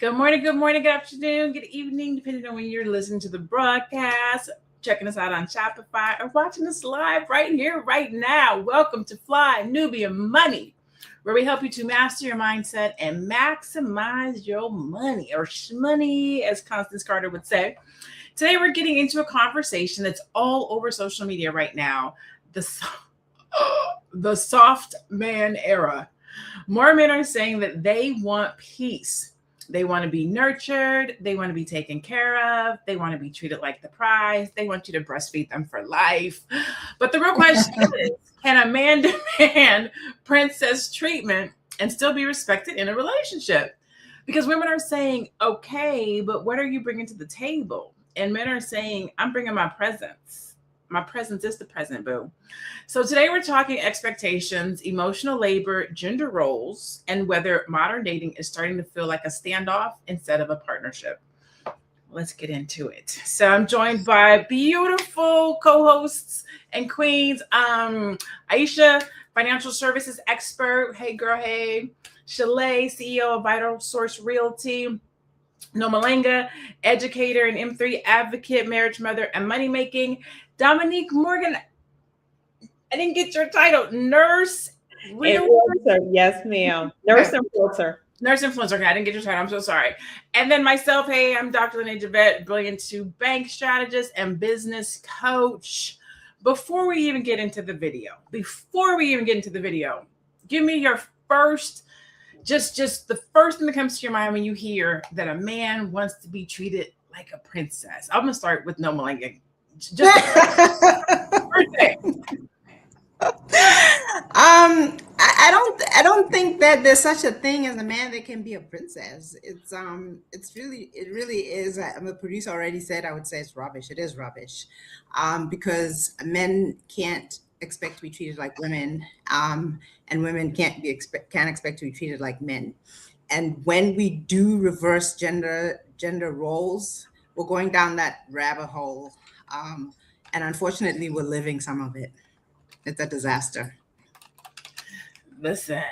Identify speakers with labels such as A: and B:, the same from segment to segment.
A: good morning, good afternoon, good evening, depending on when you're listening to the broadcast, checking us out on Shopify, or watching us live right here, right now. Welcome to Fly Nubian Money, where we help you to master your mindset and maximize your money, or shmoney, as Constance Carter would say. Today, we're getting into a conversation that's all over social media right now, the soft man era. More men are saying that they want peace. They want to be nurtured. They want to be taken care of. They want to be treated like the prize. They want you to breastfeed them for life. But the real question is, can a man demand princess treatment and still be respected in a relationship? Because women are saying, okay, but what are you bringing to the table? And men are saying, I'm bringing my presence. My presence is the present, boo. So today we're talking expectations, emotional labor, gender roles, and whether modern dating is starting to feel like a standoff instead of a partnership. Let's get into it. So I'm joined by beautiful co-hosts and queens. Aisha, financial services expert. Hey, girl, hey. Shalaye, CEO of Vital Source Realty. Nomalanga, educator and M3 advocate, marriage mother, and money making. Dominique Morgan, I didn't get your title. Nurse.
B: Influencer. Yes, ma'am. Nurse influencer.
A: Nurse influencer. Okay, I didn't get your title. I'm so sorry. And then myself, hey, I'm Dr. LaNee Javette, brilliant to bank strategist and business coach. Before we even get into the video, give me your first, just the first thing that comes to your mind when you hear that a man wants to be treated like a princess. I'm gonna start with Nomalanga. Just first thing.
C: I don't think that there's such a thing as a man that can be a princess. It really is. The producer already said, I would say it's rubbish. It is rubbish, because men can't expect to be treated like women, and women can't expect to be treated like men. And when we do reverse gender roles, we're going down that rabbit hole. And unfortunately, we're living some of it. It's a disaster.
A: Listen,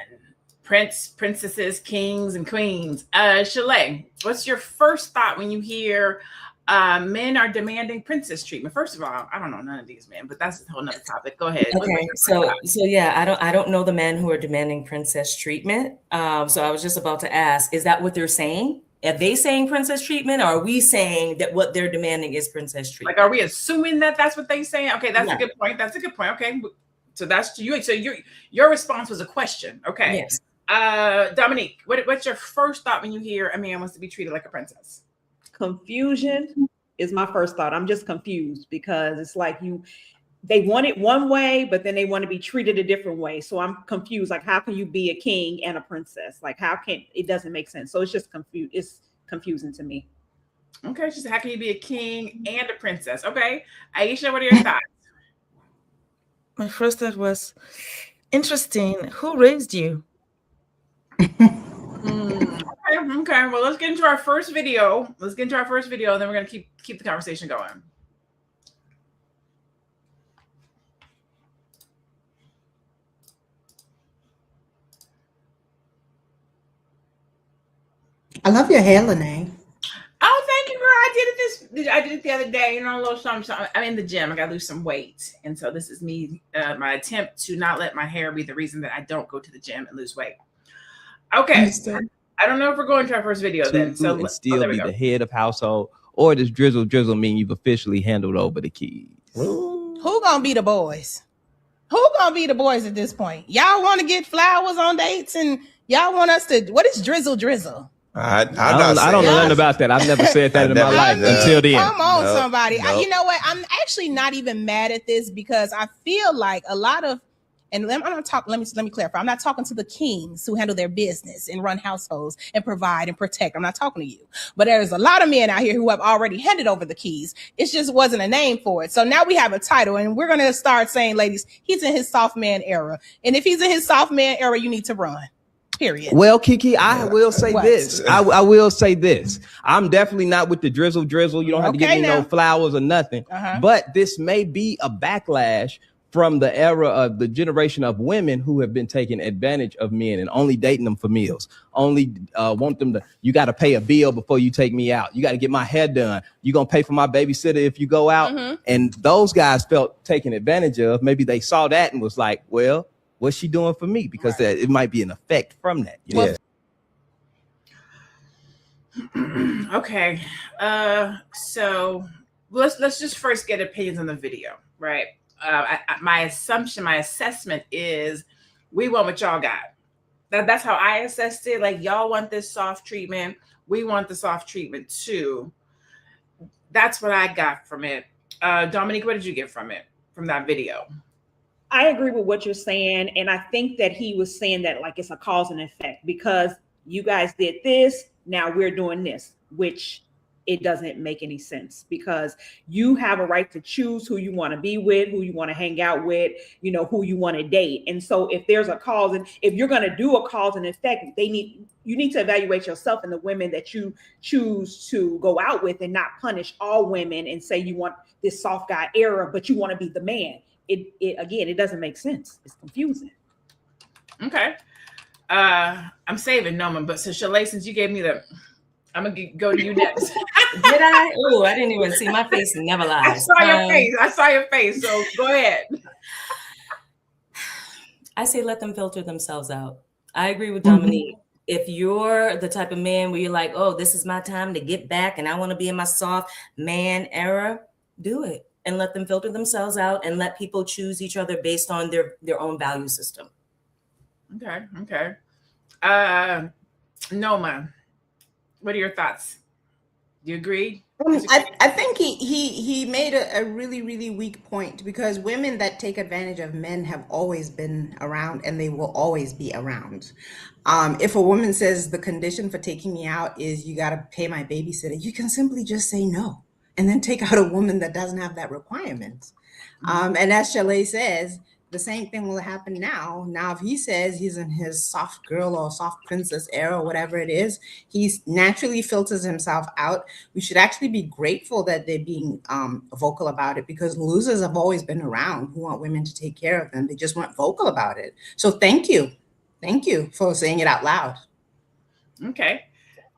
A: princesses, kings, and queens. Shalaye, what's your first thought when you hear men are demanding princess treatment? First of all, I don't know none of these men, but that's a whole nother topic. Go ahead.
D: Okay, so yeah, I don't know the men who are demanding princess treatment. So I was just about to ask, is that what they're saying? Are they saying princess treatment, or are we saying that what they're demanding is princess treatment?
A: Like, are we assuming that that's what they're saying? Okay, that's a good point. That's a good point. Okay, so that's to you. So your response was a question. Okay.
D: Yes.
A: Dominique, what's your first thought when you hear a man wants to be treated like a princess?
B: Confusion is my first thought. I'm just confused because it's like they want it one way, but then they want to be treated a different way. So I'm confused. Like, how can you be a king and a princess? Like, it doesn't make sense. So it's just confused. It's confusing to me.
A: Okay. Just how can you be a king and a princess? Okay. Aisha, what are your thoughts?
E: My first thought was, interesting. Who raised you?
A: Okay. Well, let's get into our first video. And then we're going to keep the conversation going.
C: I love your hair, LaNee.
A: Oh, thank you, girl. I did it the other day, a little something. I'm in the gym. I got to lose some weight. And so this is me, my attempt to not let my hair be the reason that I don't go to the gym and lose weight. Okay. I don't know if we're going to our first video then. So
F: and still be the head of household, or does drizzle mean you've officially handled over the keys?
E: Who gonna be the boys? Who gonna be the boys at this point? Y'all want to get flowers on dates, and y'all want us to? What is drizzle?
F: I don't know nothing about that. I've never said that in my life until then.
E: Come on, somebody. You know what? I'm actually not even mad at this because I feel like a lot of, and let me clarify. I'm not talking to the kings who handle their business and run households and provide and protect. I'm not talking to you. But there's a lot of men out here who have already handed over the keys. It just wasn't a name for it. So now we have a title, and we're going to start saying, ladies, he's in his soft man era. And if he's in his soft man era, you need to run. Period.
F: Well, Kiki, I will say this. I will say this. I'm definitely not with the drizzle. You don't have to give me no flowers or nothing. But this may be a backlash from the era of the generation of women who have been taking advantage of men and only dating them for meals, only want them to, you got to pay a bill before you take me out. You got to get my hair done. You're going to pay for my babysitter if you go out.
E: Mm-hmm.
F: And those guys felt taken advantage of. Maybe they saw that and was like, well, what's she doing for me? Because that, it might be an effect from that. You know?
A: Okay. So let's just first get opinions on the video, right? My assessment is we want what y'all got. That's how I assessed it. Like, y'all want this soft treatment. We want the soft treatment too. That's what I got from it. Dominique, what did you get from it, from that video?
B: I agree with what you're saying. And I think that he was saying that like it's a cause and effect, because you guys did this, now we're doing this, which it doesn't make any sense, because you have a right to choose who you want to be with, who you want to hang out with, you know, who you want to date. And so if there's a cause, and if you're going to do a cause and effect, you need to evaluate yourself and the women that you choose to go out with, and not punish all women and say you want this soft guy era, but you want to be the man. It doesn't make sense. It's confusing.
A: Okay. I'm saving Noma, but so Shalaye, since you gave me I'm gonna go to you next.
D: Did I? Oh, I didn't even see my face. Never lies.
A: I saw your face. So go ahead.
D: I say let them filter themselves out. I agree with Dominique. Mm-hmm. If you're the type of man where you're like, oh, this is my time to get back and I want to be in my soft man era, do it. And let them filter themselves out and let people choose each other based on their own value system.
A: Okay. Noma, what are your thoughts? Do you agree?
C: I think he made a really, really weak point, because women that take advantage of men have always been around, and they will always be around. If a woman says the condition for taking me out is you got to pay my babysitter, you can simply just say no, and then take out a woman that doesn't have that requirement. And as Shalaye says, the same thing will happen now. Now, if he says he's in his soft girl or soft princess era, or whatever it is, he naturally filters himself out. We should actually be grateful that they're being vocal about it, because losers have always been around who want women to take care of them. They just weren't vocal about it. So thank you. Thank you for saying it out loud.
A: Okay.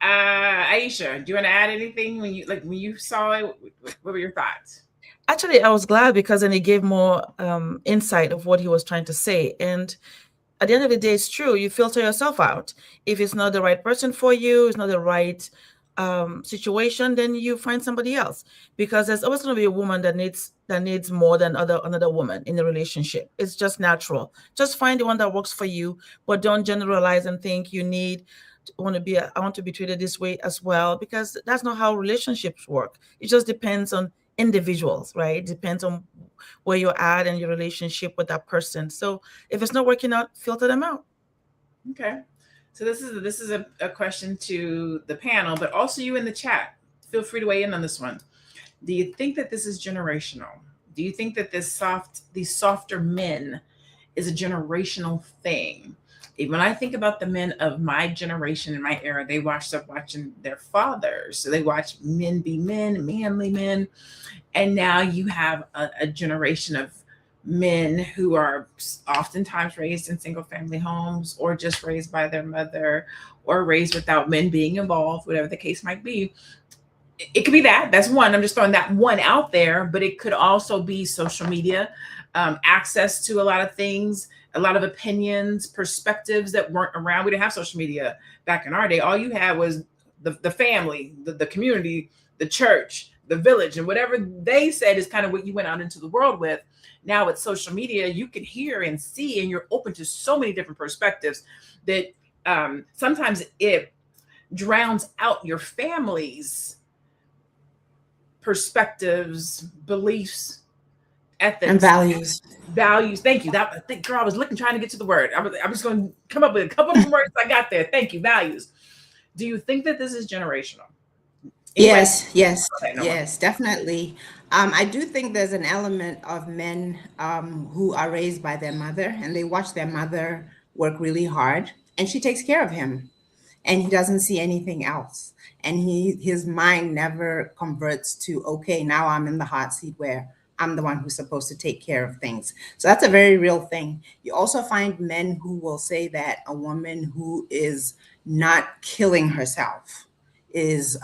A: Aisha, do you want to add anything when you saw it? What were your thoughts?
G: Actually, I was glad, because then he gave more insight of what he was trying to say. And at the end of the day, it's true. You filter yourself out. If it's not the right person for you, it's not the right situation, then you find somebody else, because there's always going to be a woman that needs more than another woman in the relationship. It's just natural. Just find the one that works for you, but don't generalize and think I want to be treated this way as well, because that's not how relationships work. It just depends on individuals, right? It depends on where you're at and your relationship with that person. So if it's not working out, filter them out.
A: Okay. So this is a question to the panel, but also you in the chat. Feel free to weigh in on this one. Do you think that this is generational? Do you think that these softer men is a generational thing? When I think about the men of my generation and my era, they watched up watching their fathers. So they watch men be men, manly men. And now you have a generation of men who are oftentimes raised in single family homes, or just raised by their mother, or raised without men being involved, whatever the case might be. It could be that's one. I'm just throwing that one out there, but it could also be social media, access to a lot of things, a lot of opinions, perspectives that weren't around. We didn't have social media back in our day. All you had was the family, the community, the church, the village, and whatever they said is kind of what you went out into the world with. Now with social media, you can hear and see, and you're open to so many different perspectives that sometimes it drowns out your family's perspectives, beliefs, ethics,
C: and values.
A: Thank you. Girl, I was trying to get to the word. I'm just going to come up with a couple of words I got there. Thank you. Values. Do you think that this is generational? Anyway,
C: Yes, definitely. I do think there's an element of men who are raised by their mother, and they watch their mother work really hard, and she takes care of him, and he doesn't see anything else. And his mind never converts to, okay, now I'm in the hot seat where I'm the one who's supposed to take care of things. So that's a very real thing. You also find men who will say that a woman who is not killing herself is,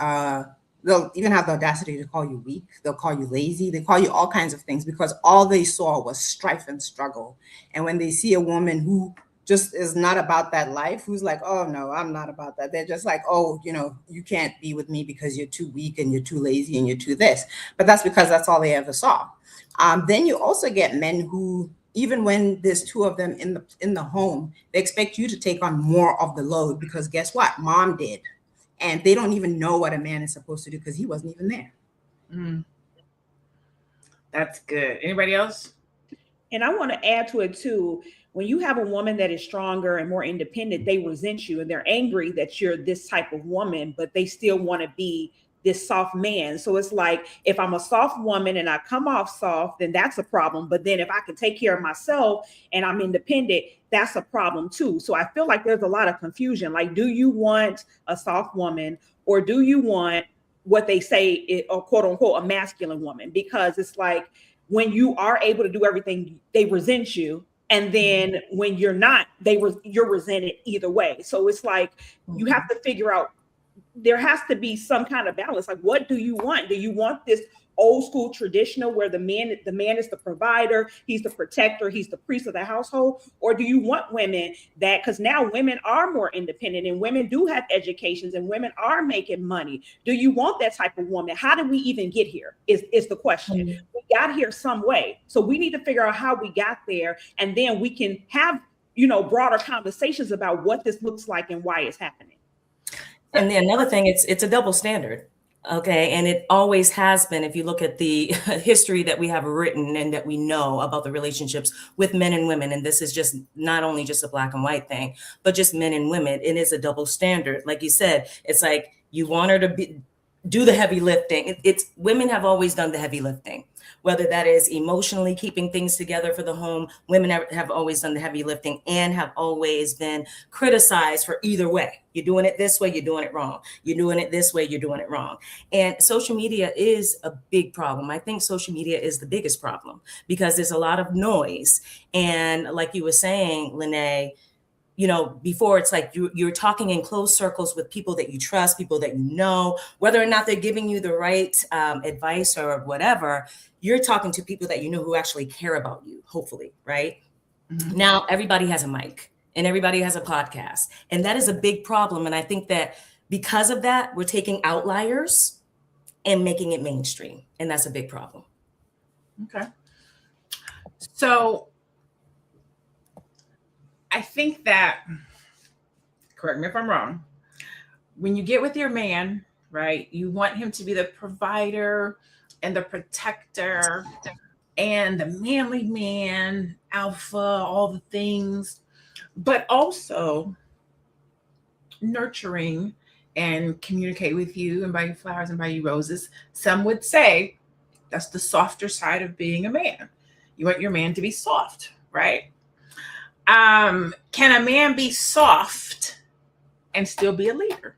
C: they'll even have the audacity to call you weak. They'll call you lazy. They call you all kinds of things because all they saw was strife and struggle. And when they see a woman who just is not about that life, who's like, oh no, I'm not about that. They're just like, oh, you can't be with me because you're too weak and you're too lazy and you're too this. But that's because that's all they ever saw. Then you also get men who, even when there's two of them in the home, they expect you to take on more of the load because guess what? Mom did. And they don't even know what a man is supposed to do because he wasn't even there.
A: That's good. Anybody else?
B: And I want to add to it too. When you have a woman that is stronger and more independent, they resent you and they're angry that you're this type of woman, but they still want to be this soft man. So it's like, if I'm a soft woman and I come off soft, then that's a problem. But then if I can take care of myself and I'm independent, that's a problem too. So I feel like there's a lot of confusion. Like, do you want a soft woman or do you want what they say is, or quote unquote, a masculine woman? Because it's like, when you are able to do everything, they resent you. And then when you're not, you're resented either way. So it's like, you have to figure out, there has to be some kind of balance. Like, what do you want? Do you want this old school traditional where the man is the provider, he's the protector, he's the priest of the household? Or do you want women that, because now women are more independent and women do have educations and women are making money. Do you want that type of woman? How did we even get here is the question. We got here some way. So we need to figure out how we got there, and then we can have, broader conversations about what this looks like and why it's happening.
D: And then another thing, it's a double standard. Okay. And it always has been, if you look at the history that we have written and that we know about the relationships with men and women, and this is just not only just a black and white thing, but just men and women, it is a double standard. Like you said, it's like you want her to do the heavy lifting. It's women have always done the heavy lifting, whether that is emotionally keeping things together for the home. Women have always done the heavy lifting and have always been criticized for either way. You're doing it this way, you're doing it wrong. You're doing it this way, you're doing it wrong. And social media is a big problem. I think social media is the biggest problem because there's a lot of noise. And like you were saying, LaNee, before it's like you're talking in closed circles with people that you trust, people that you know, whether or not they're giving you the right advice or whatever, you're talking to people that you know who actually care about you, hopefully, right? Mm-hmm. Now, everybody has a mic and everybody has a podcast. And that is a big problem. And I think that because of that, we're taking outliers and making it mainstream. And that's a big problem.
A: Okay. So I think that, correct me if I'm wrong, when you get with your man, right, you want him to be the provider and the protector and the manly man, alpha, all the things, but also nurturing and communicate with you and buy you flowers and buy you roses. Some would say that's the softer side of being a man. You want your man to be soft, right? Can a man be soft and still be a leader?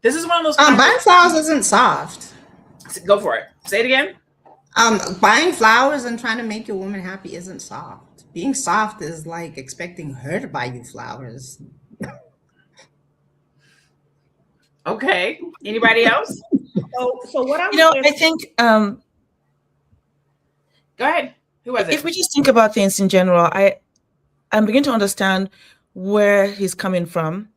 A: This is one of those.
C: Buying flowers isn't soft.
A: Go for it. Say it again.
C: Buying flowers and trying to make your woman happy isn't soft. Being soft is like expecting her to buy you flowers.
A: Okay. Anybody else?
B: So what I
G: I think.
A: Go ahead. Who was it?
G: If we just think about things in general, I'm beginning to understand where he's coming from.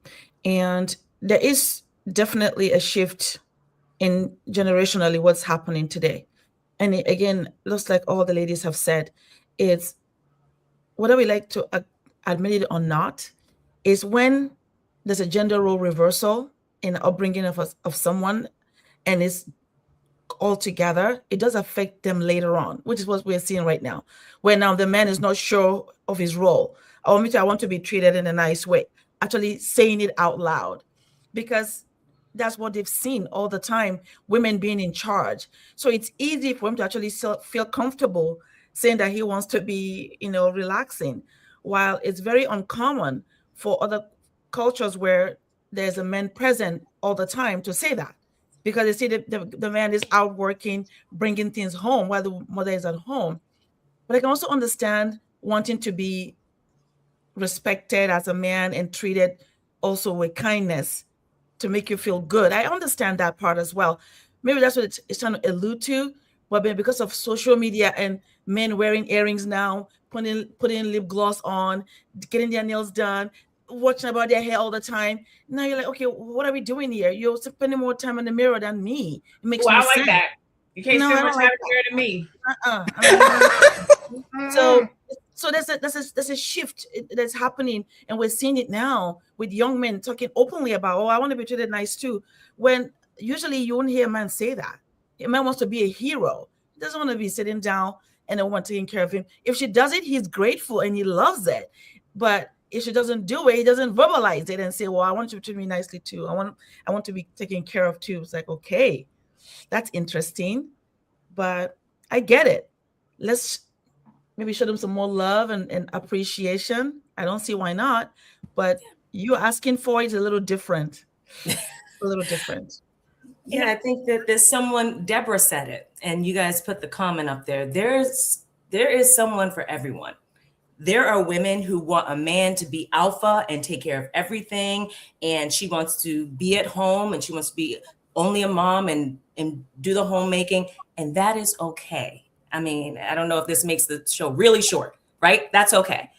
G: And there is definitely a shift in generationally what's happening today. And again, looks like all the ladies have said, it's whether we like to admit it or not, is when there's a gender role reversal in the upbringing of someone and it's all together, it does affect them later on, which is what we're seeing right now, where now the man is not sure of his role. I want to be treated in a nice way, actually saying it out loud, because that's what they've seen all the time, women being in charge. So it's easy for him to actually feel comfortable saying that he wants to be, relaxing, while it's very uncommon for other cultures where there's a man present all the time to say that, because they see the man is out working, bringing things home while the mother is at home. But I can also understand wanting to be respected as a man and treated also with kindness to make you feel good. I understand that part as well. Maybe that's what it's trying to allude to. But because of social media and men wearing earrings now, putting lip gloss on, getting their nails done, watching about their hair all the time. Now you're like, okay, what are we doing here? You're spending more time in the mirror than me. It makes
A: Well,
G: no
A: I like
G: sense.
A: that. You can't
G: No,
A: spend
G: I
A: more
G: don't
A: time
G: like
A: in the mirror than me.
G: So there's a shift that's happening, and we're seeing it now with young men talking openly about, oh, I want to be treated nice too. When usually you won't hear a man say that. A man wants to be a hero. He doesn't want to be sitting down and no one taking care of him. If she does it, he's grateful and he loves it. But if she doesn't do it, he doesn't verbalize it and say, well, I want you to treat me nicely too. I want to be taken care of too. It's like, okay, that's interesting, but I get it. Let's maybe show them some more love and appreciation. I don't see why not, but you asking for it is a little different. A little different.
D: Yeah, I think that there's someone, Deborah said it, and you guys put the comment up there. There is someone for everyone. There are women who want a man to be alpha and take care of everything, and she wants to be at home and she wants to be only a mom and do the homemaking, and that is okay. I mean, I don't know if this makes the show really short, right? That's okay.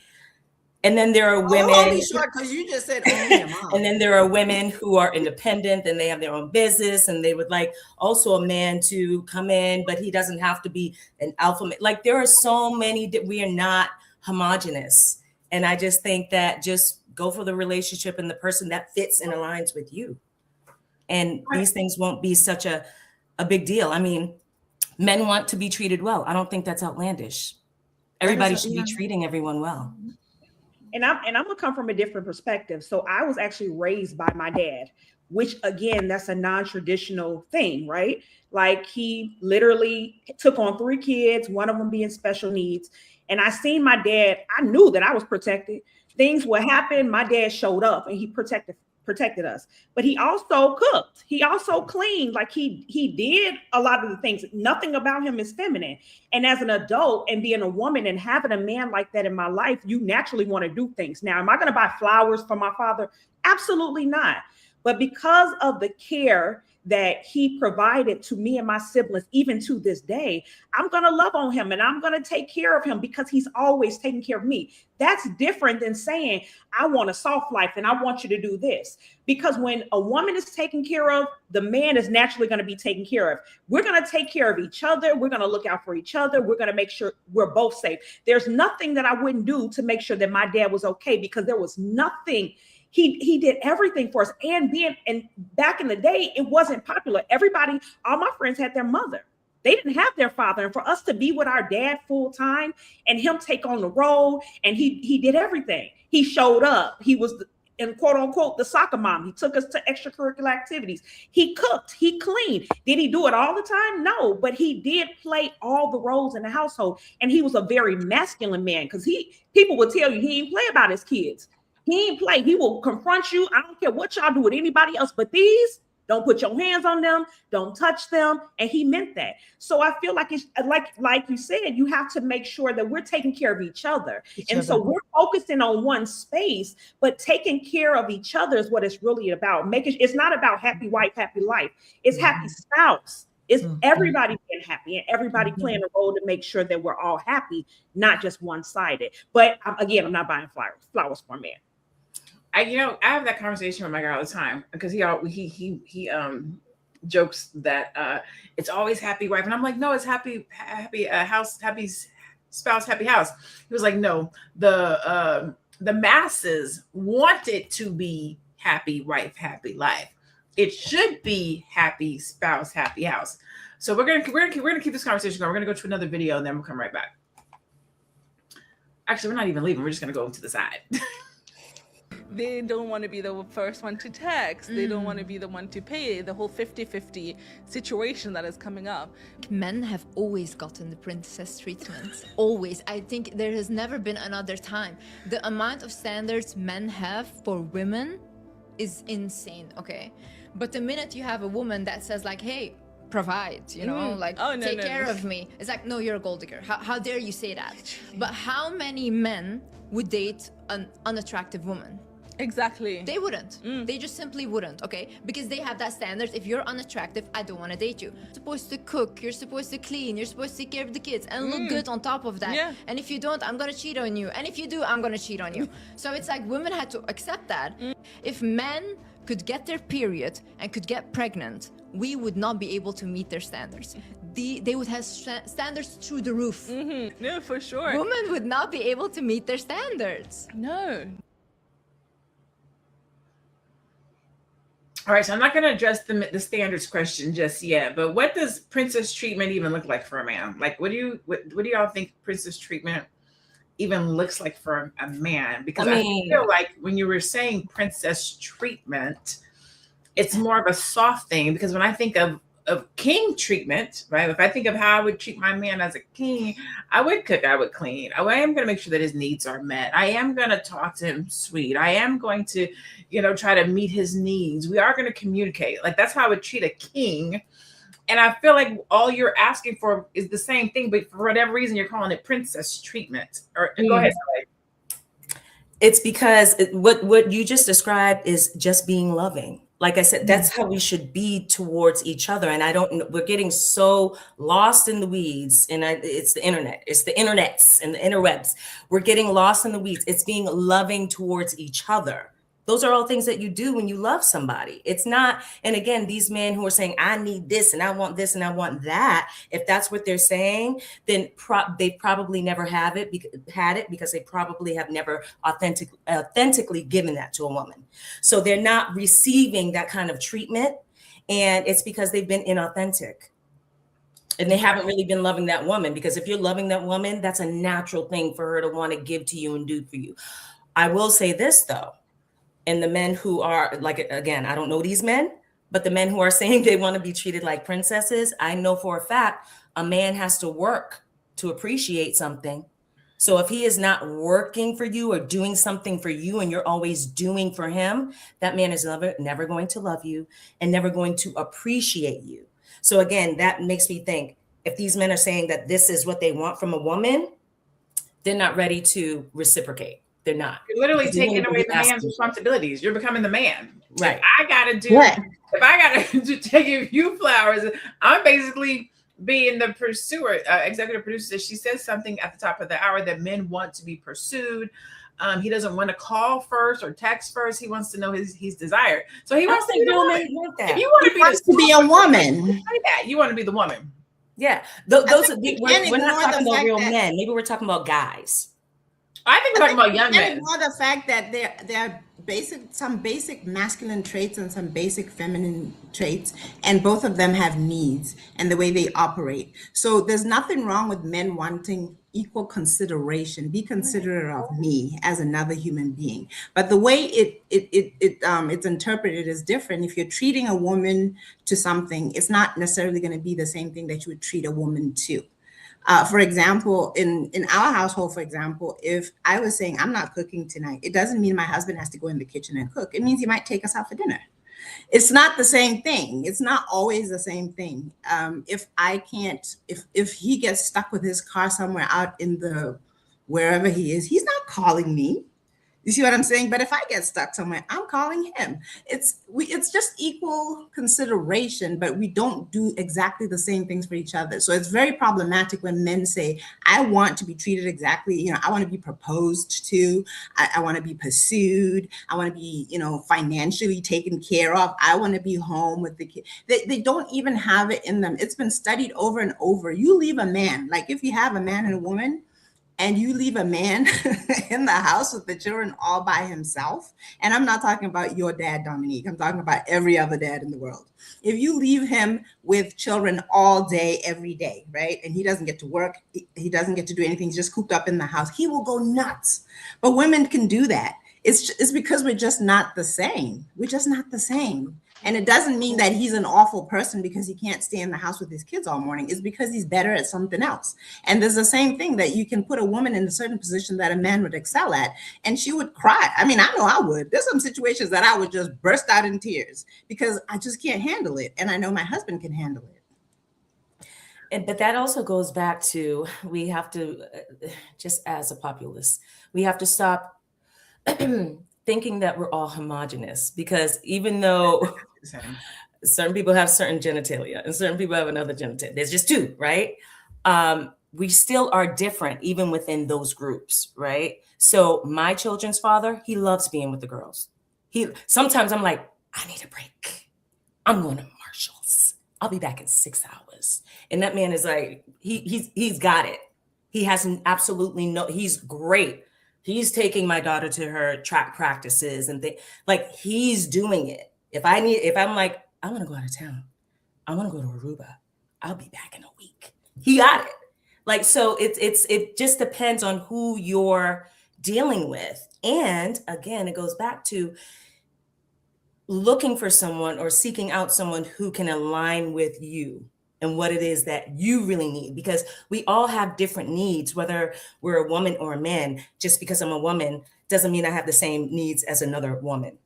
D: And then there are women.
C: Only short because you just said only a mom.
D: And then there are women who are independent and they have their own business and they would like also a man to come in, but he doesn't have to be an alpha. Like there are so many that we are not homogenous. And I just think that just go for the relationship and the person that fits and aligns with you. And these things won't be such a big deal. I mean, men want to be treated well. I don't think that's outlandish. Everybody should be treating everyone well.
B: And I'm gonna come from a different perspective. So I was actually raised by my dad, which again, that's a non-traditional thing, right? Like he literally took on 3 kids, one of them being special needs. And I seen my dad, I knew that I was protected. Things would happen. My dad showed up and he protected us, but he also cooked. He also cleaned. Like he did a lot of the things. Nothing about him is feminine. And as an adult and being a woman and having a man like that in my life, you naturally want to do things. Now, am I going to buy flowers for my father? Absolutely not. But because of the care that he provided to me and my siblings, even to this day, I'm going to love on him and I'm going to take care of him because he's always taking care of me. That's different than saying, I want a soft life and I want you to do this. Because when a woman is taken care of, the man is naturally going to be taken care of. We're going to take care of each other. We're going to look out for each other. We're going to make sure we're both safe. There's nothing that I wouldn't do to make sure that my dad was okay, because there was nothing. He did everything for us. And back in the day, it wasn't popular. Everybody, all my friends had their mother. They didn't have their father. And for us to be with our dad full time and him take on the role, and he did everything. He showed up. He was in quote unquote the soccer mom. He took us to extracurricular activities. He cooked, he cleaned. Did he do it all the time? No, but he did play all the roles in the household. And he was a very masculine man, because people would tell you he didn't play about his kids. He ain't play. He will confront you. I don't care what y'all do with anybody else, but these, don't put your hands on them. Don't touch them. And he meant that. So I feel like it's like you said, you have to make sure that we're taking care of each other. So we're focusing on one space, but taking care of each other is what it's really about. It's not about happy wife, happy life. It's happy spouse. It's everybody being happy and everybody playing a role to make sure that we're all happy, not just one-sided. But again, I'm not buying flowers for a man.
A: I have that conversation with my guy all the time, because he jokes that it's always happy wife, and I'm like, no, it's happy house, happy spouse, happy house. He was like, no, the masses want it to be happy wife, happy life. It should be happy spouse, happy house. So we're gonna keep this conversation going. We're gonna go to another video and then we'll come right back. Actually, we're not even leaving. We're just gonna go to the side.
H: They don't want to be the first one to text. They don't want to be the one to pay. The whole 50-50 situation that is coming up.
I: Men have always gotten the princess treatment. Always. I think there has never been another time. The amount of standards men have for women is insane, okay? But the minute you have a woman that says like, hey, provide, you know, like take care of me, it's like, no, you're a gold digger. How dare you say that? But how many men would date an unattractive woman?
H: Exactly.
I: They wouldn't. They just simply wouldn't, okay? Because they have that standard. If you're unattractive, I don't want to date you. You're supposed to cook, you're supposed to clean, you're supposed to take care of the kids and look good on top of that.
H: Yeah.
I: And if you don't, I'm going to cheat on you. And if you do, I'm going to cheat on you. So it's like women had to accept that. If men could get their period and could get pregnant, we would not be able to meet their standards. They would have standards through the roof.
H: No, for sure.
I: Women would not be able to meet their standards.
H: No.
A: All right, so I'm not going to address the standards question just yet, but what does princess treatment even look like for a man? Like, what do y'all think princess treatment even looks like for a man? Because I feel like when you were saying princess treatment, it's more of a soft thing. Because when I think of king treatment, right? If I think of how I would treat my man as a king, I would cook, I would clean. I am going to make sure that his needs are met. I am going to talk to him sweet. I am going to, try to meet his needs. We are going to communicate. Like, that's how I would treat a king. And I feel like all you're asking for is the same thing, but for whatever reason, you're calling it princess treatment. Or go ahead, Shalaye.
D: It's because what you just described is just being loving. Like I said, that's how we should be towards each other. And we're getting so lost in the weeds. And it's the internet. It's the internets and the interwebs. We're getting lost in the weeds. It's being loving towards each other. Those are all things that you do when you love somebody. It's not, and again, these men who are saying, I need this and I want this and I want that, if that's what they're saying, then they probably never had it because they probably have never authentically given that to a woman. So they're not receiving that kind of treatment. And it's because they've been inauthentic. And they haven't really been loving that woman, because if you're loving that woman, that's a natural thing for her to want to give to you and do for you. I will say this, though. And the men who are, like, again, I don't know these men, but the men who are saying they want to be treated like princesses, I know for a fact a man has to work to appreciate something. So if he is not working for you or doing something for you and you're always doing for him, that man is never going to love you and never going to appreciate you. So again, that makes me think, if these men are saying that this is what they want from a woman, they're not ready to reciprocate. They're not.
A: You're literally taking away the man's responsibilities. You're becoming the man.
D: Right.
A: If I gotta take you flowers, I'm basically being the pursuer. Executive producer says, she says something at the top of the hour that men want to be pursued. He doesn't want to call first or text first. He wants to know he's desired. So he wants to be the woman. If you want
C: to be a woman,
A: say that you want to be the woman.
D: Yeah. We're not talking about real men. Maybe we're talking about guys.
A: I think we're talking about young men.
C: More the fact that there are some basic masculine traits and some basic feminine traits, and both of them have needs and the way they operate. So there's nothing wrong with men wanting equal consideration. Be considerate of me as another human being. But the way it's interpreted is different. If you're treating a woman to something, it's not necessarily going to be the same thing that you would treat a woman to. For example, in our household, for example, if I was saying I'm not cooking tonight, it doesn't mean my husband has to go in the kitchen and cook. It means he might take us out for dinner. It's not the same thing. It's not always the same thing. If he gets stuck with his car somewhere out in wherever he is, he's not calling me. You see what I'm saying? But if I get stuck somewhere, I'm calling him. It's just equal consideration, but we don't do exactly the same things for each other. So it's very problematic when men say, I want to be treated exactly, I want to be proposed to, I want to be pursued, I want to be, financially taken care of, I want to be home with the kid. They don't even have it in them. It's been studied over and over. You leave a man, like if you have a man and a woman, and you leave a man in the house with the children all by himself, and I'm not talking about your dad, Dominique, I'm talking about every other dad in the world. If you leave him with children all day, every day, right? And he doesn't get to work, he doesn't get to do anything, he's just cooped up in the house, he will go nuts. But women can do that. It's because we're just not the same. We're just not the same. And it doesn't mean that he's an awful person because he can't stay in the house with his kids all morning. It's because he's better at something else. And there's the same thing that you can put a woman in a certain position that a man would excel at, and she would cry. I mean, I know I would. There's some situations that I would just burst out in tears because I just can't handle it. And I know my husband can handle it.
D: But that also goes back to, we have to, just as a populace, we have to stop thinking that we're all homogenous, because even though certain people have certain genitalia and certain people have another genitalia, there's just two, right? We still are different even within those groups, right? So my children's father, he loves being with the girls. Sometimes I'm like, I need a break. I'm going to Marshall's. I'll be back in 6 hours. And that man is like, he's got it. He has absolutely he's great. He's taking my daughter to her track practices and like he's doing it. If I'm like, I want to go out of town, I want to go to Aruba, I'll be back in a week. He got it. Like, so it just depends on who you're dealing with. And again, it goes back to looking for someone or seeking out someone who can align with you and what it is that you really need, because we all have different needs, whether we're a woman or a man. Just because I'm a woman doesn't mean I have the same needs as another woman.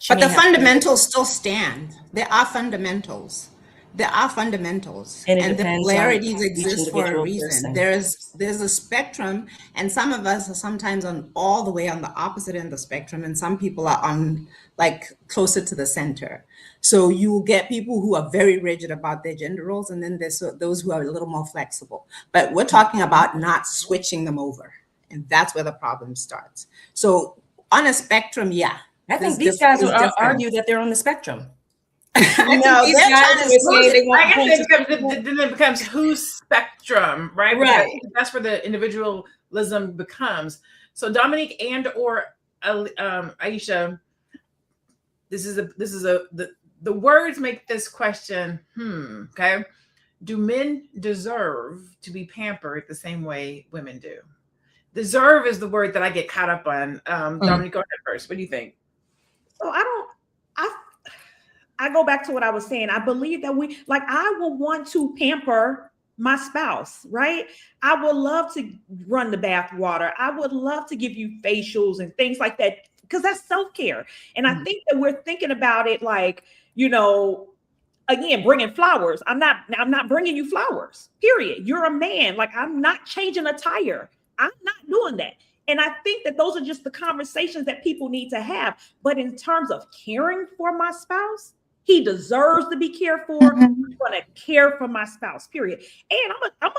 C: But the fundamentals still stand. There are fundamentals. There are fundamentals, and the polarities exist for a reason. There's a spectrum, and some of us are sometimes on all the way on the opposite end of the spectrum, and some people are on like closer to the center. So you will get people who are very rigid about their gender roles, and then there's those who are a little more flexible. But we're talking about not switching them over, and that's where the problem starts. So on a spectrum, yeah.
D: I think these guys will argue that they're on the spectrum.
A: No, these guys are saying they want. I guess then it becomes whose spectrum, right?
D: Right.
A: That's where the individualism becomes. So Dominique and or Aisha, the words make this question. Okay. Do men deserve to be pampered the same way women do? Deserve is the word that I get caught up on. Dominique, go ahead first. What do you think?
B: So I go back to what I was saying. I believe that I will want to pamper my spouse, right? I would love to run the bath water. I would love to give you facials and things like that, because that's self-care. And I think that we're thinking about it like, again, bringing flowers. I'm not bringing you flowers, period. You're a man. Like, I'm not changing a tire. I'm not doing that. And I think that those are just the conversations that people need to have. But in terms of caring for my spouse, he deserves to be cared for. I'm going to care for my spouse, period. And I'm going to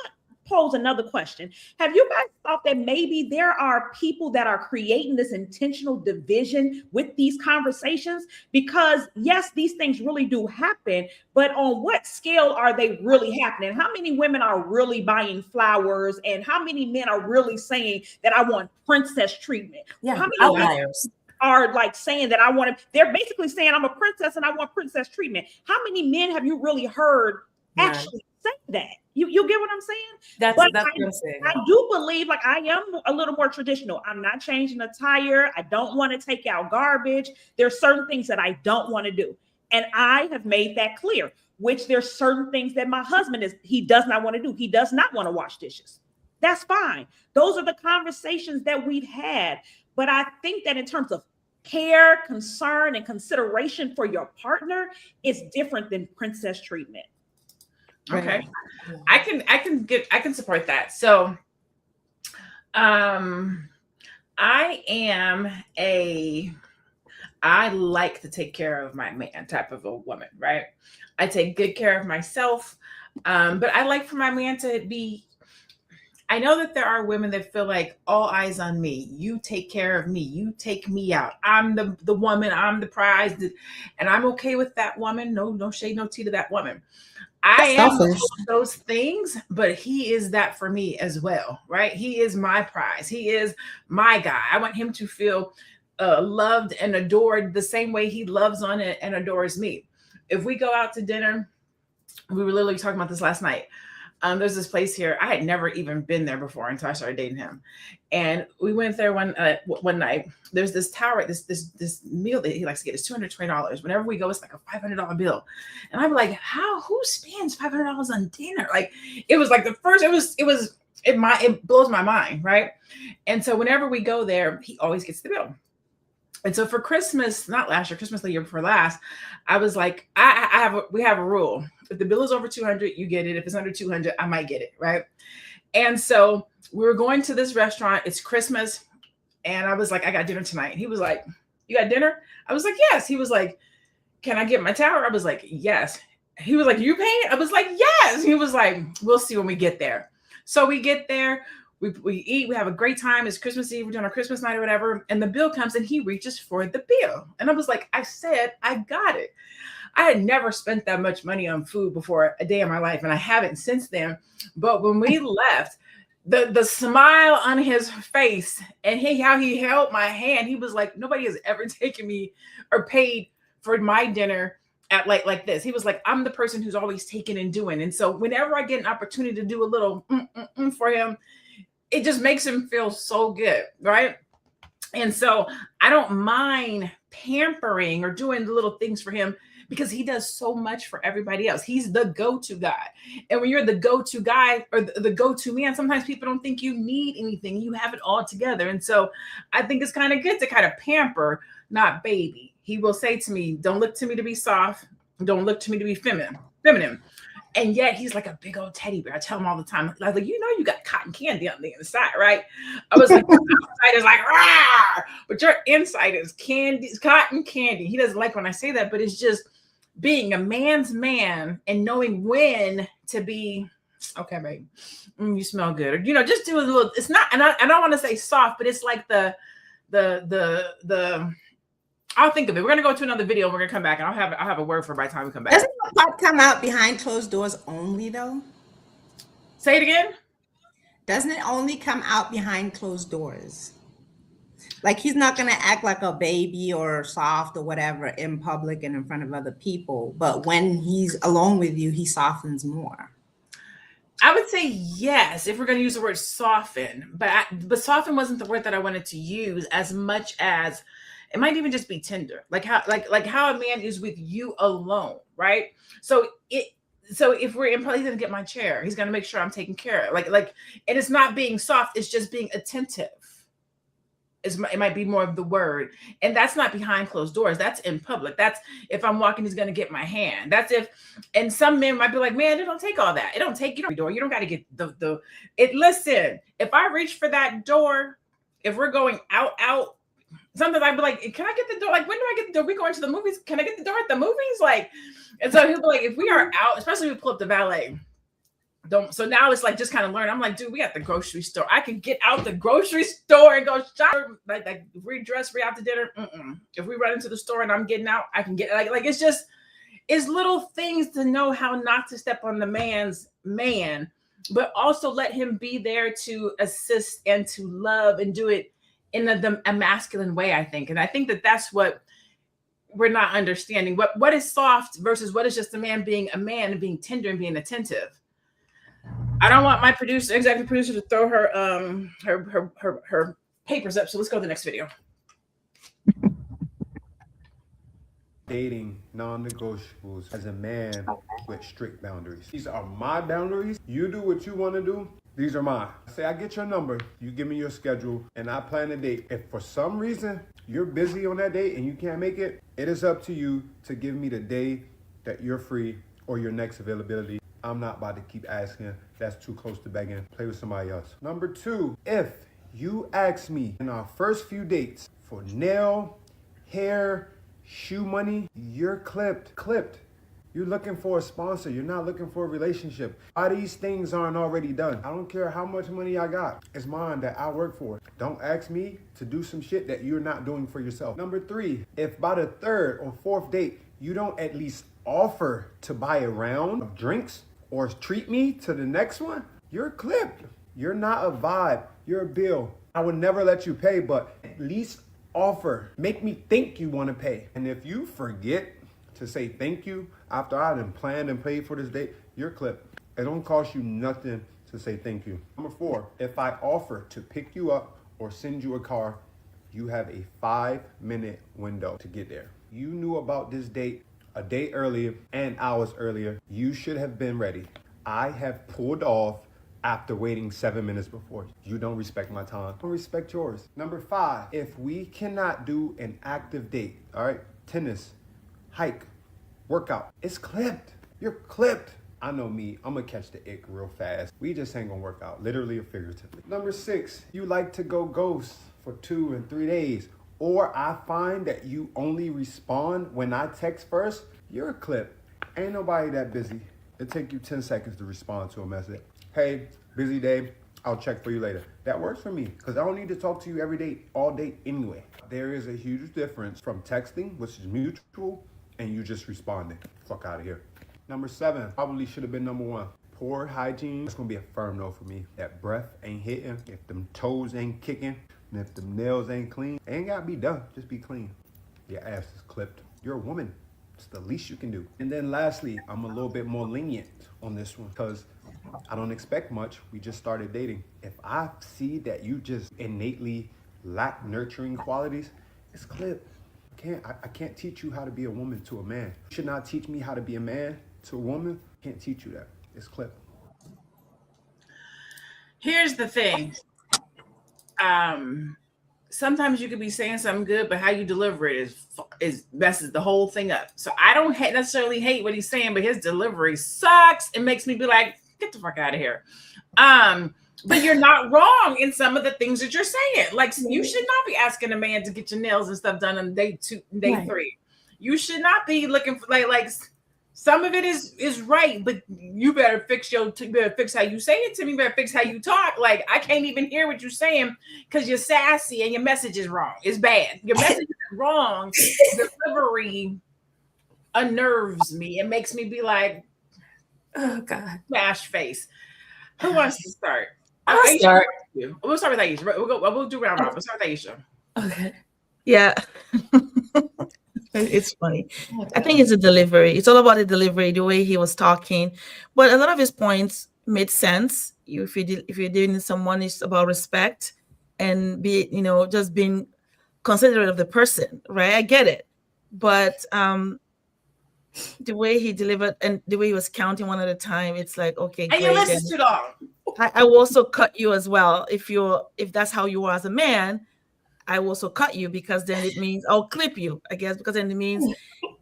B: pose another question. Have you guys thought that maybe there are people that are creating this intentional division with these conversations? Because yes, these things really do happen, but on what scale are they really happening? How many women are really buying flowers, and how many men are really saying that I want princess treatment?
D: Yeah,
B: how many
D: outliers
B: are like saying that I want to, they're basically saying I'm a princess and I want princess treatment. How many men have you really heard actually say that? You get what I'm saying?
D: That's what I'm saying.
B: I do believe, like, I am a little more traditional. I'm not changing a tire. I don't want to take out garbage. There's certain things that I don't want to do. And I have made that clear, which there's certain things that my husband he does not want to do. He does not want to wash dishes. That's fine. Those are the conversations that we've had. But I think that in terms of care, concern, and consideration for your partner, it's different than princess treatment.
A: Okay. I can support that. So I like to take care of my man type of a woman, right? I take good care of myself. But I like for my man to be, I know that there are women that feel like all eyes on me. You take care of me. You take me out. I'm the woman. I'm the prize. And I'm okay with that woman. No shade, no tea to that woman. I am those things, but he is that for me as well, right? He is my prize. He is my guy. I want him to feel loved and adored the same way he loves on it and adores me. If we go out to dinner, we were literally talking about this last night. There's this place here. I had never even been there before until I started dating him. And we went there one night. There's this tower, this meal that he likes to get is $220. Whenever we go, it's like a $500 bill. And I'm like, who spends $500 on dinner? Like, it was like it blows my mind, right? And so whenever we go there, he always gets the bill. And so for Christmas, not last year, Christmas the year before last, I was like, we have a rule. If the bill is over 200, you get it. If it's under 200, I might get it, right? And so we were going to this restaurant. It's Christmas. And I was like, I got dinner tonight. And he was like, you got dinner? I was like, yes. He was like, can I get my tower? I was like, yes. He was like, you paying? I was like, yes. He was like, we'll see when we get there. So we get there. We eat, we have a great time. It's Christmas Eve, we're doing our Christmas night or whatever. And the bill comes and he reaches for the bill. And I was like, I said, I got it. I had never spent that much money on food before a day in my life. And I haven't since then. But when we left, the smile on his face and how he held my hand, he was like, nobody has ever taken me or paid for my dinner at like this. He was like, I'm the person who's always taking and doing. And so whenever I get an opportunity to do a little for him, it just makes him feel so good, right? And so I don't mind pampering or doing the little things for him because he does so much for everybody else. He's the go-to guy. And when you're the go-to guy or the go-to man, sometimes people don't think you need anything. You have it all together. And so I think it's kind of good to kind of pamper, not baby. He will say to me, don't look to me to be soft. Don't look to me to be feminine. And yet he's like a big old teddy bear. I tell him all the time, like, you got cotton candy on the inside, right? I was like, your outside is like, rah, but your inside is candy, cotton candy. He doesn't like when I say that, but it's just being a man's man and knowing when to be, okay, babe, you smell good. Or, just do a little, it's not, and I don't want to say soft, but it's like the I'll think of it. We're gonna go to another video. And we're gonna come back, and I'll have a word for by the time we come back.
C: Doesn't the part come out behind closed doors only, though?
A: Say it again.
C: Doesn't it only come out behind closed doors? Like, he's not gonna act like a baby or soft or whatever in public and in front of other people, but when he's alone with you, he softens more.
A: I would say yes, if we're going to use the word soften, but soften wasn't the word that I wanted to use as much as it might even just be tender, like how a man is with you alone, right? So if we're in, he's gonna get my chair. He's gonna make sure I'm taken care of. Like, and it's not being soft. It's just being attentive. It might be more of the word, and that's not behind closed doors. That's in public. That's if I'm walking, he's gonna get my hand. That's if, and some men might be like, man, it don't take all that. It don't take you door. You don't got to get it. Listen, if I reach for that door, if we're going out. Sometimes I'd be like, can I get the door? Like, when do I get the door? We going to the movies? Can I get the door at the movies? Like, and so he'll be like, if we are out, especially if we pull up the valet, so now it's like just kind of learn. I'm like, dude, we got the grocery store. I can get out the grocery store and go shop, like redress, out to dinner. If we run into the store and I'm getting out, I can get like it's little things to know how not to step on the man's man, but also let him be there to assist and to love and do it in a masculine way, I think. And I think that's what we're not understanding. What is soft versus what is just a man being a man and being tender and being attentive. I don't want my executive producer to throw her papers up. So let's go to the next video.
J: Dating non-negotiables as a man with strict boundaries. These are my boundaries. You do what you want to do. These are mine. Say I get your number, you give me your schedule, and I plan a date. If for some reason you're busy on that date and you can't make it, it is up to you to give me the day that you're free or your next availability. I'm not about to keep asking. That's too close to begging. Play with somebody else. Number 2, if you ask me in our first few dates for nail, hair, shoe money, you're clipped. You're looking for a sponsor. You're not looking for a relationship. All these things aren't already done. I don't care how much money I got. It's mine that I work for. Don't ask me to do some shit that you're not doing for yourself. Number 3, if by the 3rd or 4th date, you don't at least offer to buy a round of drinks or treat me to the next one, you're clipped. You're not a vibe. You're a bill. I would never let you pay, but at least offer. Make me think you want to pay. And if you forget to say thank you after I done planned and paid for this date, you're clipped. It don't cost you nothing to say thank you. Number 4, if I offer to pick you up or send you a car, you have a 5-minute window to get there. You knew about this date a day earlier and hours earlier. You should have been ready. I have pulled off after waiting 7 minutes before. You don't respect my time. I don't respect yours. Number 5, if we cannot do an active date, all right, tennis, hike, workout, it's clipped. You're clipped. I know me, I'm gonna catch the ick real fast. We just ain't gonna work out, literally or figuratively. Number 6, you like to go ghost for 2 and 3 days, or I find that you only respond when I text first, you're a clip. Ain't nobody that busy. It take you 10 seconds to respond to a message. Hey, busy day, I'll check for you later. That works for me, because I don't need to talk to you every day, all day anyway. There is a huge difference from texting, which is mutual, and you just responding. Fuck out of here. Number 7, probably should have been number 1. Poor hygiene. It's gonna be a firm no for me. That breath ain't hitting, if them toes ain't kicking, and if them nails ain't clean, it ain't gotta be done, just be clean. Your ass is clipped. You're a woman. It's the least you can do. And then lastly, I'm a little bit more lenient on this one because I don't expect much. We just started dating. If I see that you just innately lack nurturing qualities, it's clipped. I can't teach you how to be a woman to a man. You should not teach me how to be a man to a woman. Can't teach you that. It's clipped.
A: Here's the thing. Sometimes you could be saying something good, but how you deliver it is messes the whole thing up. So I don't necessarily hate what he's saying, but his delivery sucks. It makes me be like, get the fuck out of here. But you're not wrong in some of the things that you're saying. Like, you should not be asking a man to get your nails and stuff done on day 2, day
D: Right.
A: 3. You should not be looking for like some of it is right, but you better fix how you say it to me. You better fix how you talk. Like, I can't even hear what you're saying because you're sassy and your message is wrong. It's bad. Your message is wrong. Delivery unnerves me. It makes me be like,
D: Oh God.
A: smash face. Who wants to start?
D: I'll
A: Aisha,
D: start.
A: We'll start with Aisha. We'll do round robin. We'll start with Aisha.
D: Okay.
G: Yeah. It's funny. I think it's a delivery. It's all about the delivery, the way he was talking. But a lot of his points made sense. If you're dealing with someone, it's about respect and just being considerate of the person, right? I get it. But the way he delivered and the way he was counting one at a time, it's like, okay,
A: And you
G: great.
A: listen too long.
G: I will also cut you as well. If that's how you are as a man, I will also cut you, because then it means I'll clip you, I guess, because then it means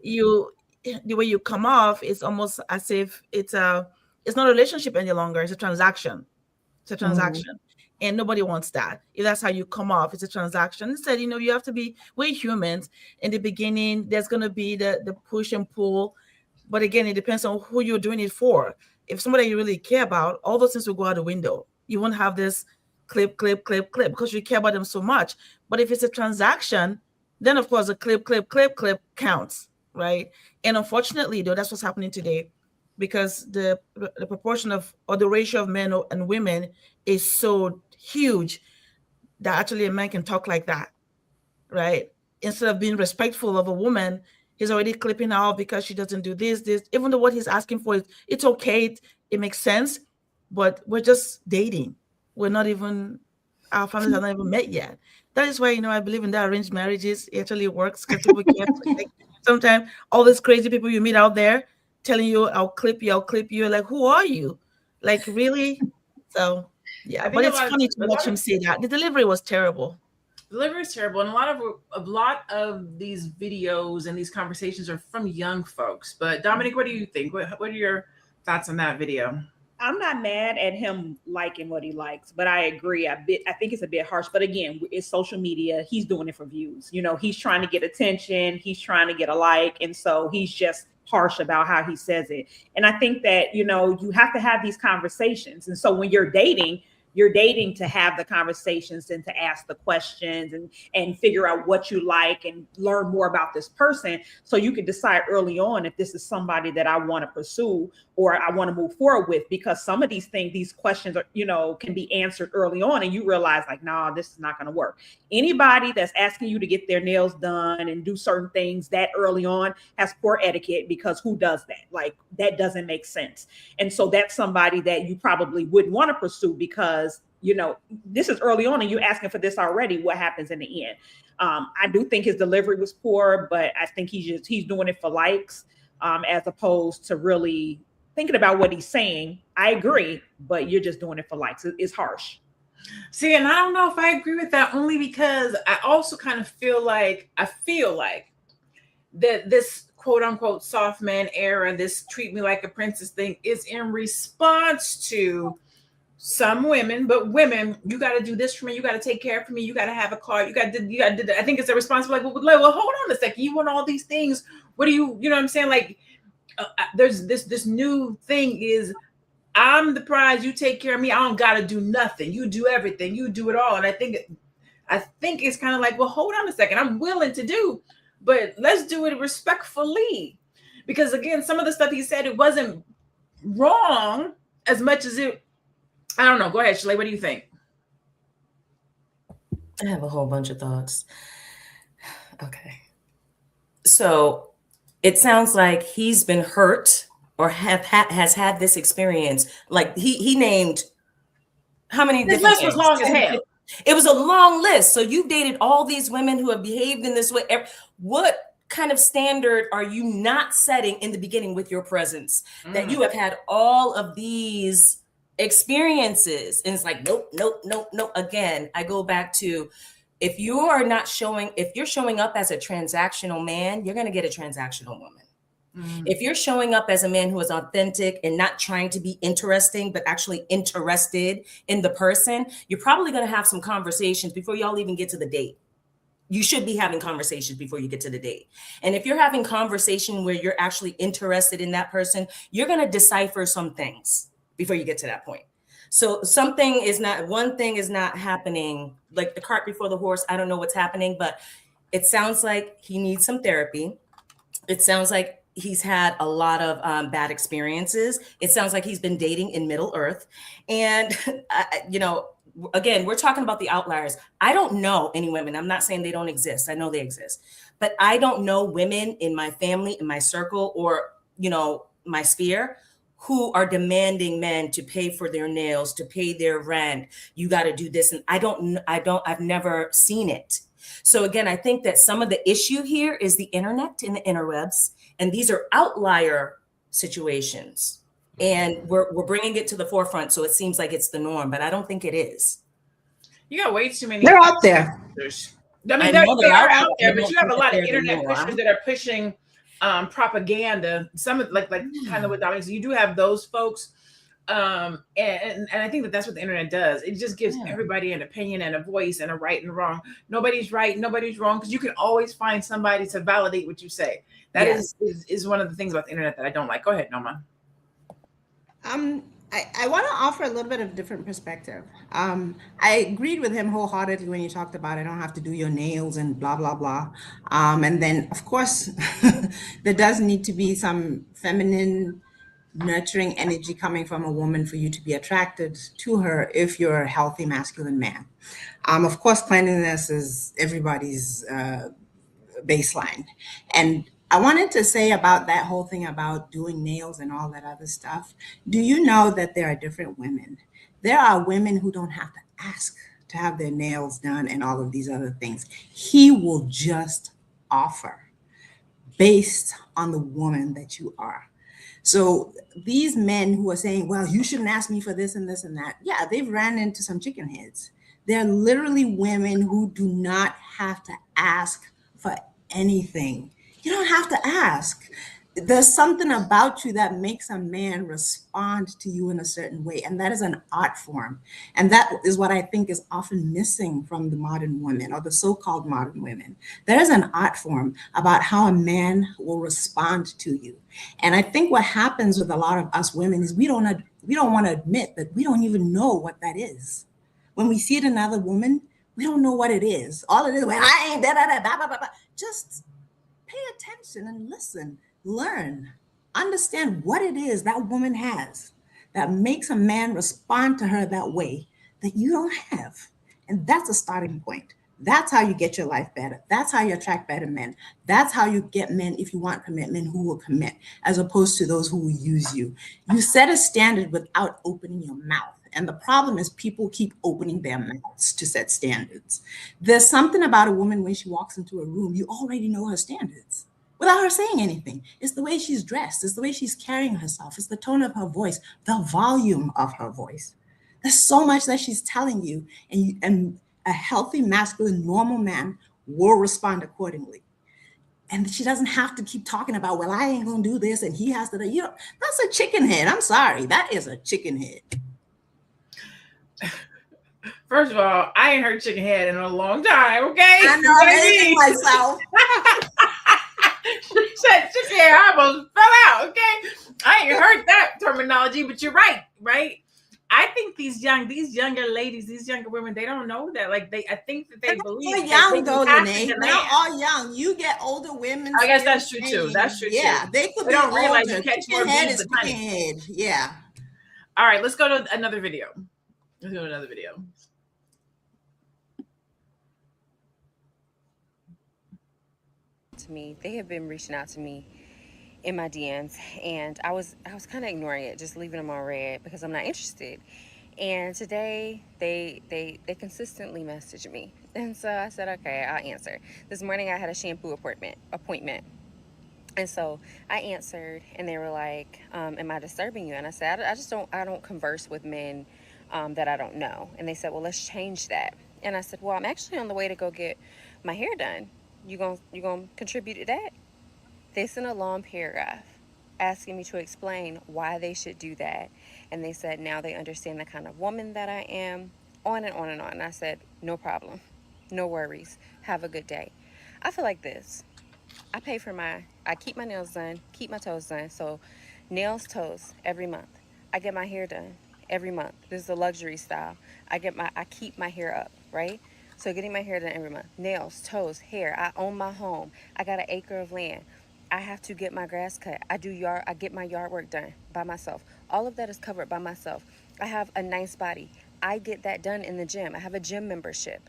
G: the way you come off is almost as if it's not a relationship any longer. It's a transaction. It's a transaction. And nobody wants that. If that's how you come off, it's a transaction. Instead, you have to be, we're humans. In the beginning, there's going to be the push and pull. But again, it depends on who you're doing it for. If somebody you really care about, all those things will go out the window. You won't have this clip, because you care about them so much. But if it's a transaction, then of course the clip counts, right? And unfortunately, though, that's what's happening today, because the proportion of, or the ratio of men and women is so huge that actually a man can talk like that, right? Instead of being respectful of a woman, he's already clipping her off because she doesn't do this, even though what he's asking for it's okay, it makes sense, but we're just dating. We're not even, our families have not even met yet. That is why, I believe in the arranged marriages. It actually works, because people can't. Sometimes all these crazy people you meet out there telling you, I'll clip you. Like, who are you? Like, really? So, yeah. But it's funny to watch him say that. The delivery was terrible.
A: Delivery is terrible. And a lot of these videos and these conversations are from young folks. But Dominique, what do you think? What are your thoughts on that video?
B: I'm not mad at him liking what he likes, but I agree. I think it's a bit harsh. But again, it's social media. He's doing it for views. He's trying to get attention. He's trying to get a like. And so he's just harsh about how he says it. And I think that, you have to have these conversations. And so when you're dating, you're dating to have the conversations and to ask the questions and figure out what you like and learn more about this person, so you can decide early on if this is somebody that I want to pursue or I want to move forward with. Because some of these things, these questions are, you know, can be answered early on and you realize like, nah, this is not going to work. Anybody that's asking you to get their nails done and do certain things that early on has poor etiquette, because who does that? Like, that doesn't make sense. And so that's somebody that you probably wouldn't want to pursue, because, you know, this is early on and you're asking for this already. What happens in the end? I do think his delivery was poor, but I think he's doing it for likes, as opposed to really thinking about what he's saying. I agree, but you're just doing it for likes. It's harsh.
A: See, and I don't know if I agree with that, only because I also kind of feel like that this quote unquote soft man era, this treat me like a princess thing, is in response to some women. But women, you got to do this for me. You got to take care of me. You got to have a car. You got to. I think it's a response like, well, hold on a second. You want all these things? What do you know what I'm saying? Like, there's this new thing is, I'm the prize. You take care of me. I don't got to do nothing. You do everything. You do it all. And I think it's kind of like, well, hold on a second. I'm willing to do, but let's do it respectfully. Because again, some of the stuff he said, it wasn't wrong as much as it. I don't know. Go ahead, Shalaye. What do you think?
D: I have a whole bunch of thoughts. Okay. So it sounds like he's been hurt or has had this experience. Like he named how many?
A: This list was long as hell.
D: It was a long list. So you've dated all these women who have behaved in this way. What kind of standard are you not setting in the beginning with your presence? That you have had all of these experiences, and it's like, nope. Again, I go back to, if you're showing up as a transactional man, you're going to get a transactional woman. If you're showing up as a man who is authentic and not trying to be interesting, but actually interested in the person, you're probably going to have some conversations before y'all even get to the date. You should be having conversations before you get to the date. And if you're having conversation where you're actually interested in that person, you're going to decipher some things before you get to that point. So one thing is not happening, like the cart before the horse. I don't know what's happening, but it sounds like he needs some therapy. It sounds like he's had a lot of bad experiences. It sounds like he's been dating in Middle Earth. And, again, we're talking about the outliers. I don't know any women. I'm not saying they don't exist. I know they exist. But I don't know women in my family, in my circle, or, my sphere, who are demanding men to pay for their nails, to pay their rent. You got to do this. And I've never seen it. So again, I think that some of the issue here is the internet and the interwebs. And these are outlier situations. And we're bringing it to the forefront. So it seems like it's the norm, but I don't think it is.
A: You got way too many.
C: They're out there.
A: I mean, they are out there, but you have a lot of internet pushers that are pushing propaganda. Some like kind of what Dominique said. You do have those folks. And I think that's what the internet does. It just gives everybody an opinion and a voice and a right and wrong. Nobody's right, nobody's wrong, because you can always find somebody to validate what you say. That is one of the things about the internet that I don't like. Go ahead, Noma.
C: I want to offer a little bit of different perspective. I agreed with him wholeheartedly when you talked about I don't have to do your nails and blah, blah, blah. And then, of course, there does need to be some feminine, nurturing energy coming from a woman for you to be attracted to her if you're a healthy masculine man. Of course, cleanliness is everybody's baseline. And I wanted to say about that whole thing about doing nails and all that other stuff. Do you know that there are different women? There are women who don't have to ask to have their nails done and all of these other things. He will just offer based on the woman that you are. So these men who are saying, well, you shouldn't ask me for this and this and that. Yeah, they've ran into some chicken heads. They're literally women who do not have to ask for anything. You don't have to ask. there's something about you that makes a man respond to you in a certain way, and that is an art form. And that is what I think is often missing from the modern women, or the so-called modern women. There is an art form about how a man will respond to you. And I think what happens with a lot of us women is we don't want to admit that we don't even know what that is. When we see it in another woman, we don't know what it is. All it is, well, I ain't da da da da da da. Just pay attention and listen. Learn, understand what it is that woman has that makes a man respond to her that way that you don't have. And that's a starting point. That's how you get your life better. That's how you attract better men. That's how you get men, if you want commitment, who will commit, as opposed to those who will use you. You set a standard without opening your mouth. And the problem is people keep opening their mouths to set standards. There's something about a woman when she walks into a room, you already know her standards without her saying anything. It's the way she's dressed. It's the way she's carrying herself. It's the tone of her voice, the volume of her voice. There's so much that she's telling you, and a healthy, masculine, normal man will respond accordingly. And she doesn't have to keep talking about, well, I ain't gonna do this, and he has to do, that's a chicken head. I'm sorry, that is a chicken head.
A: First of all, I ain't heard chicken head in a long time, okay?
C: I know, I myself.
A: She said chicken head, I almost fell out, okay? I ain't heard that terminology, but you're right? I think these younger ladies, these younger women, they don't know that. Like I think that they believe
C: they're young though, LaNee. They're not all young. You get older women.
A: I guess that's true too. That's true too.
C: Yeah, they could be
A: don't realize
C: older.
A: you catch more bees than honey.
C: Head. Yeah.
A: All right, let's go to another video.
K: To me, they have been reaching out to me in my DMs, and I was kind of ignoring it, just leaving them on red because I'm not interested. And today they consistently message me, and so I said, okay, I'll answer. This morning I had a shampoo appointment, and so I answered, and they were like, am I disturbing you? And I said, I don't converse with men that I don't know. And they said, well, let's change that. And I said, well, I'm actually on the way to go get my hair done. You gonna contribute to that? They sent a long paragraph asking me to explain why they should do that. And they said now they understand the kind of woman that I am, on and on and on. And I said, no problem, no worries, have a good day. I feel like this. I keep my nails done, keep my toes done. So nails, toes, every month. I get my hair done every month. This is a luxury style. I keep my hair up, right? So getting my hair done every month. Nails, toes, hair. I own my home. I got an acre of land. I have to get my grass cut. I get my yard work done by myself. All of that is covered by myself. I have a nice body. I get that done in the gym. I have a gym membership.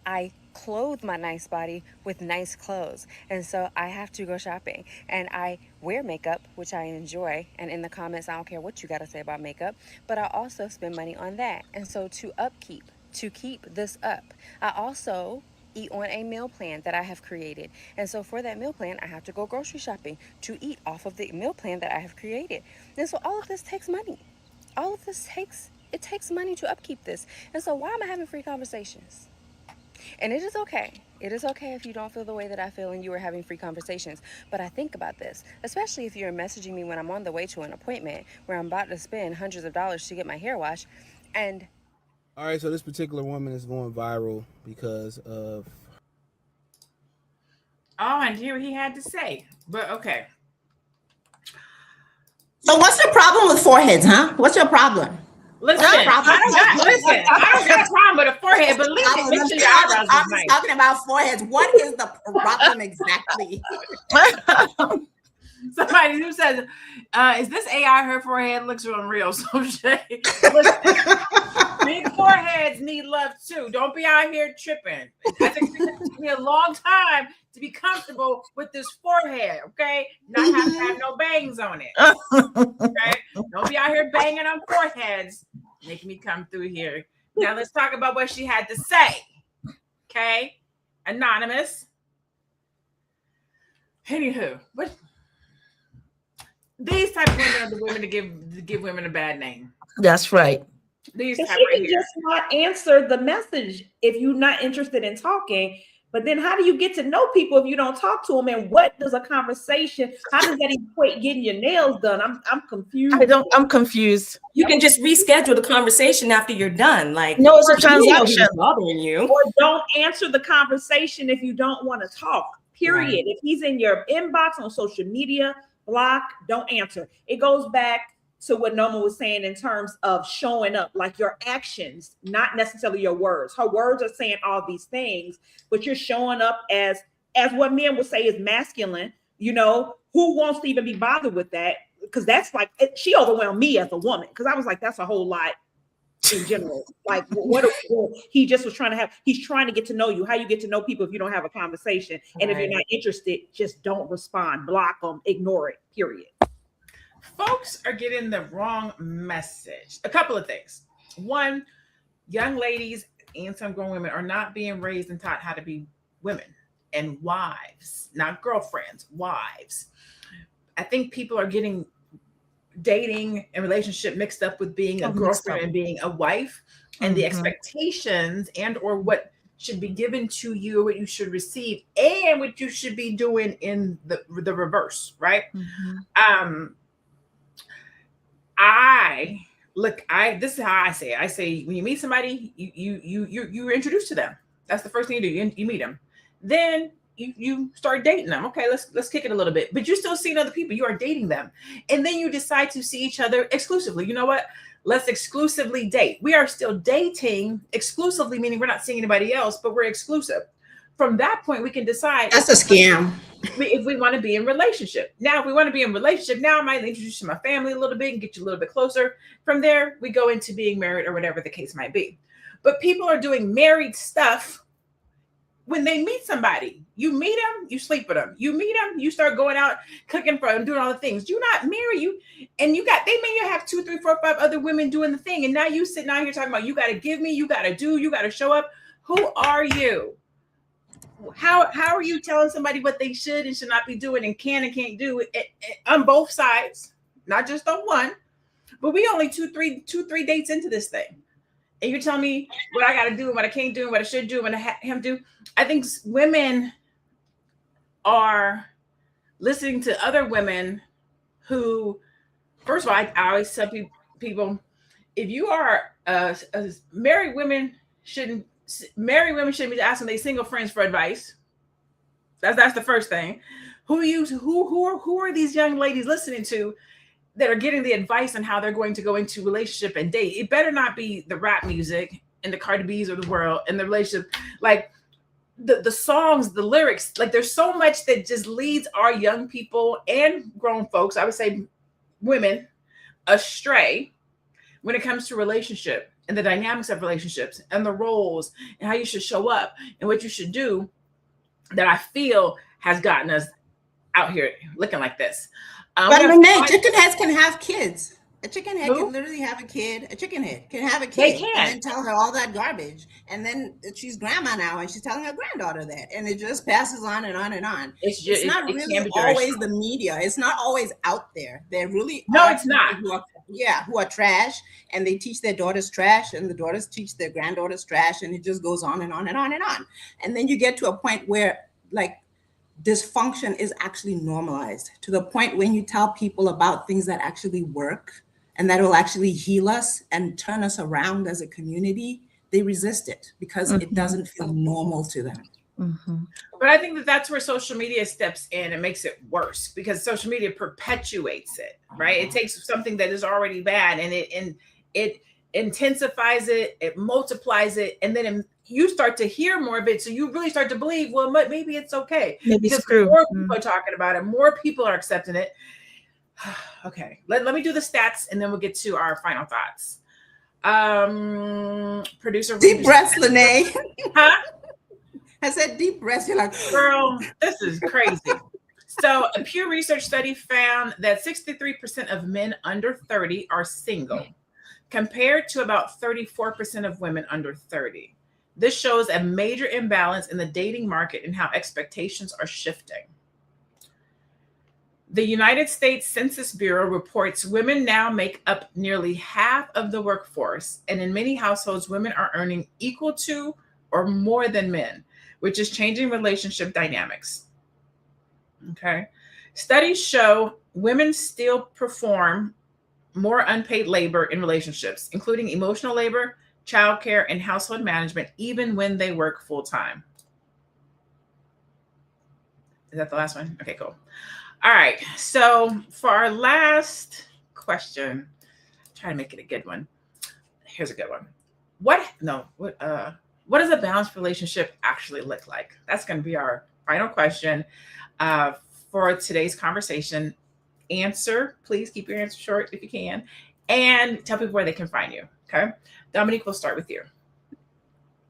K: I clothe my nice body with nice clothes. And so I have to go shopping. And I wear makeup, which I enjoy. And in the comments, I don't care what you got to say about makeup. But I also spend money on that. And so to keep this up, I also eat on a meal plan that I have created. And so for that meal plan, I have to go grocery shopping to eat off of the meal plan that I have created. And so all of this takes money. It takes money to upkeep this. And so why am I having free conversations? And it is okay. It is okay if you don't feel the way that I feel and you are having free conversations. But I think about this, especially if you're messaging me when I'm on the way to an appointment where I'm about to spend hundreds of dollars to get my hair washed. And
L: all right, so this particular woman is going viral because of...
A: Oh, and here he had to say, but okay.
C: So what's the problem with foreheads, huh? What's your problem?
A: Listen, I don't got a problem with a forehead, but listen, make sure your eyebrows are nice.
C: Talking about foreheads. What is the problem exactly?
A: Somebody who says, is this AI? Her forehead looks unreal. So Shay, big foreheads need love too. Don't be out here tripping. I think it's going to take me a long time to be comfortable with this forehead, okay? Not have to have no bangs on it. Okay? Don't be out here banging on foreheads. Make me come through here. Now let's talk about what she had to say. Okay? Anonymous. Anywho, what? These type of women are the women to give women a bad name.
G: That's right.
B: These type right here. Just not answer the message if you're not interested in talking. But then how do you get to know people if you don't talk to them? And what does a conversation, how does that equate getting your nails done? I'm confused.
G: I'm confused.
D: You can just reschedule the conversation after you're done. Like,
G: no, it's a
D: you know
G: transaction.
D: he's bothering you.
B: Or don't answer the conversation if you don't want to talk. Period.
D: Right.
B: If he's in your inbox on social media, block, don't answer. It goes back to what Noma was saying in terms of showing up, like your actions, not necessarily your words. Her words are saying all these things, but you're showing up as what men would say is masculine. You know, who wants to even be bothered with that? Because that's like, she overwhelmed me as a woman, because I was like, that's a whole lot in general. Like, he just was he's trying to get to know you. How you get to know people if you don't have a conversation? And if you're not interested, just don't respond, block them, ignore it, period.
A: Folks are getting the wrong message. A couple of things. One, young ladies and some grown women are not being raised and taught how to be women and wives, not girlfriends, wives. I think people are getting dating and relationship mixed up with being a girlfriend and being a wife, and the expectations and or what should be given to you, what you should receive, and what you should be doing in the reverse, right? This is how I say it. I say, when you meet somebody, you're introduced to them. That's the first thing you do. You meet them. Then you start dating them. Okay, let's kick it a little bit. But you're still seeing other people. You are dating them. And then you decide to see each other exclusively. You know what? Let's exclusively date. We are still dating exclusively, meaning we're not seeing anybody else, but we're exclusive. From that point, we can decide.
C: That's a scam.
A: If we want to be in relationship. Now, if we want to be in relationship, now I might introduce you to my family a little bit and get you a little bit closer. From there, we go into being married or whatever the case might be. But people are doing married stuff when they meet somebody. You meet them, you sleep with them. You meet them, you start going out, cooking for them, doing all the things. You're not married. They may have 2, 3, 4, 5 other women doing the thing. And now you sitting out here talking about, you got to give me, you got to do, you got to show up. Who are you? How are you telling somebody what they should and should not be doing and can and can't do it on both sides, not just on one? But we only 2, 3 dates into this thing, and you're telling me what I got to do and what I can't do and what I should do and what I him do. I think women are listening to other women who, first of all, I always tell people, if you are married women shouldn't be asking their single friends for advice. That's the first thing. Who are these young ladies listening to that are getting the advice on how they're going to go into relationship and date? It better not be the rap music and the Cardi B's of the world and the relationship, like the songs, the lyrics. Like, there's so much that just leads our young people and grown folks, I would say women, astray when it comes to relationship and the dynamics of relationships and the roles and how you should show up and what you should do, that I feel has gotten us out here looking like this.
C: But LaNee, chicken heads can have kids. A chicken head can literally have a kid. A chicken head can have a kid and then tell her all that garbage. And then she's grandma now and she's telling her granddaughter that. And it just passes on and on and on. It's not really always the media. It's not always out there. They're really
A: it's not.
C: Who are trash, and they teach their daughters trash, and the daughters teach their granddaughters trash, and it just goes on and on and on and on. And then you get to a point where, like, dysfunction is actually normalized, to the point when you tell people about things that actually work and that will actually heal us and turn us around as a community, they resist it because it doesn't feel normal to them.
A: But I think that's where social media steps in and makes it worse, because social media perpetuates it, right? It takes something that is already bad and it intensifies it, it multiplies it, and then you start to hear more of it. So you really start to believe, well, maybe it's okay.
G: Maybe
A: because
G: it's true.
A: More people are talking about it. More people are accepting it. Okay, let me do the stats and then we'll get to our final thoughts. Producer.
C: Deep breaths, LaNee.
A: Huh?
C: I said deep breaths. You're like,
A: girl, this is crazy. So a Pew Research study found that 63% of men under 30 are single, compared to about 34% of women under 30. This shows a major imbalance in the dating market and how expectations are shifting. The United States Census Bureau reports women now make up nearly half of the workforce, and in many households, women are earning equal to or more than men. which is changing relationship dynamics. Okay. Studies show women still perform more unpaid labor in relationships, including emotional labor, childcare, and household management, even when they work full time. Is that the last one? Okay, cool. All right. So for our last question, try to make it a good one. Here's a good one. What does a balanced relationship actually look like? That's going to be our final question for today's conversation. Answer, please keep your answer short if you can, and tell people where they can find you. Okay. Dominique, we'll start with you.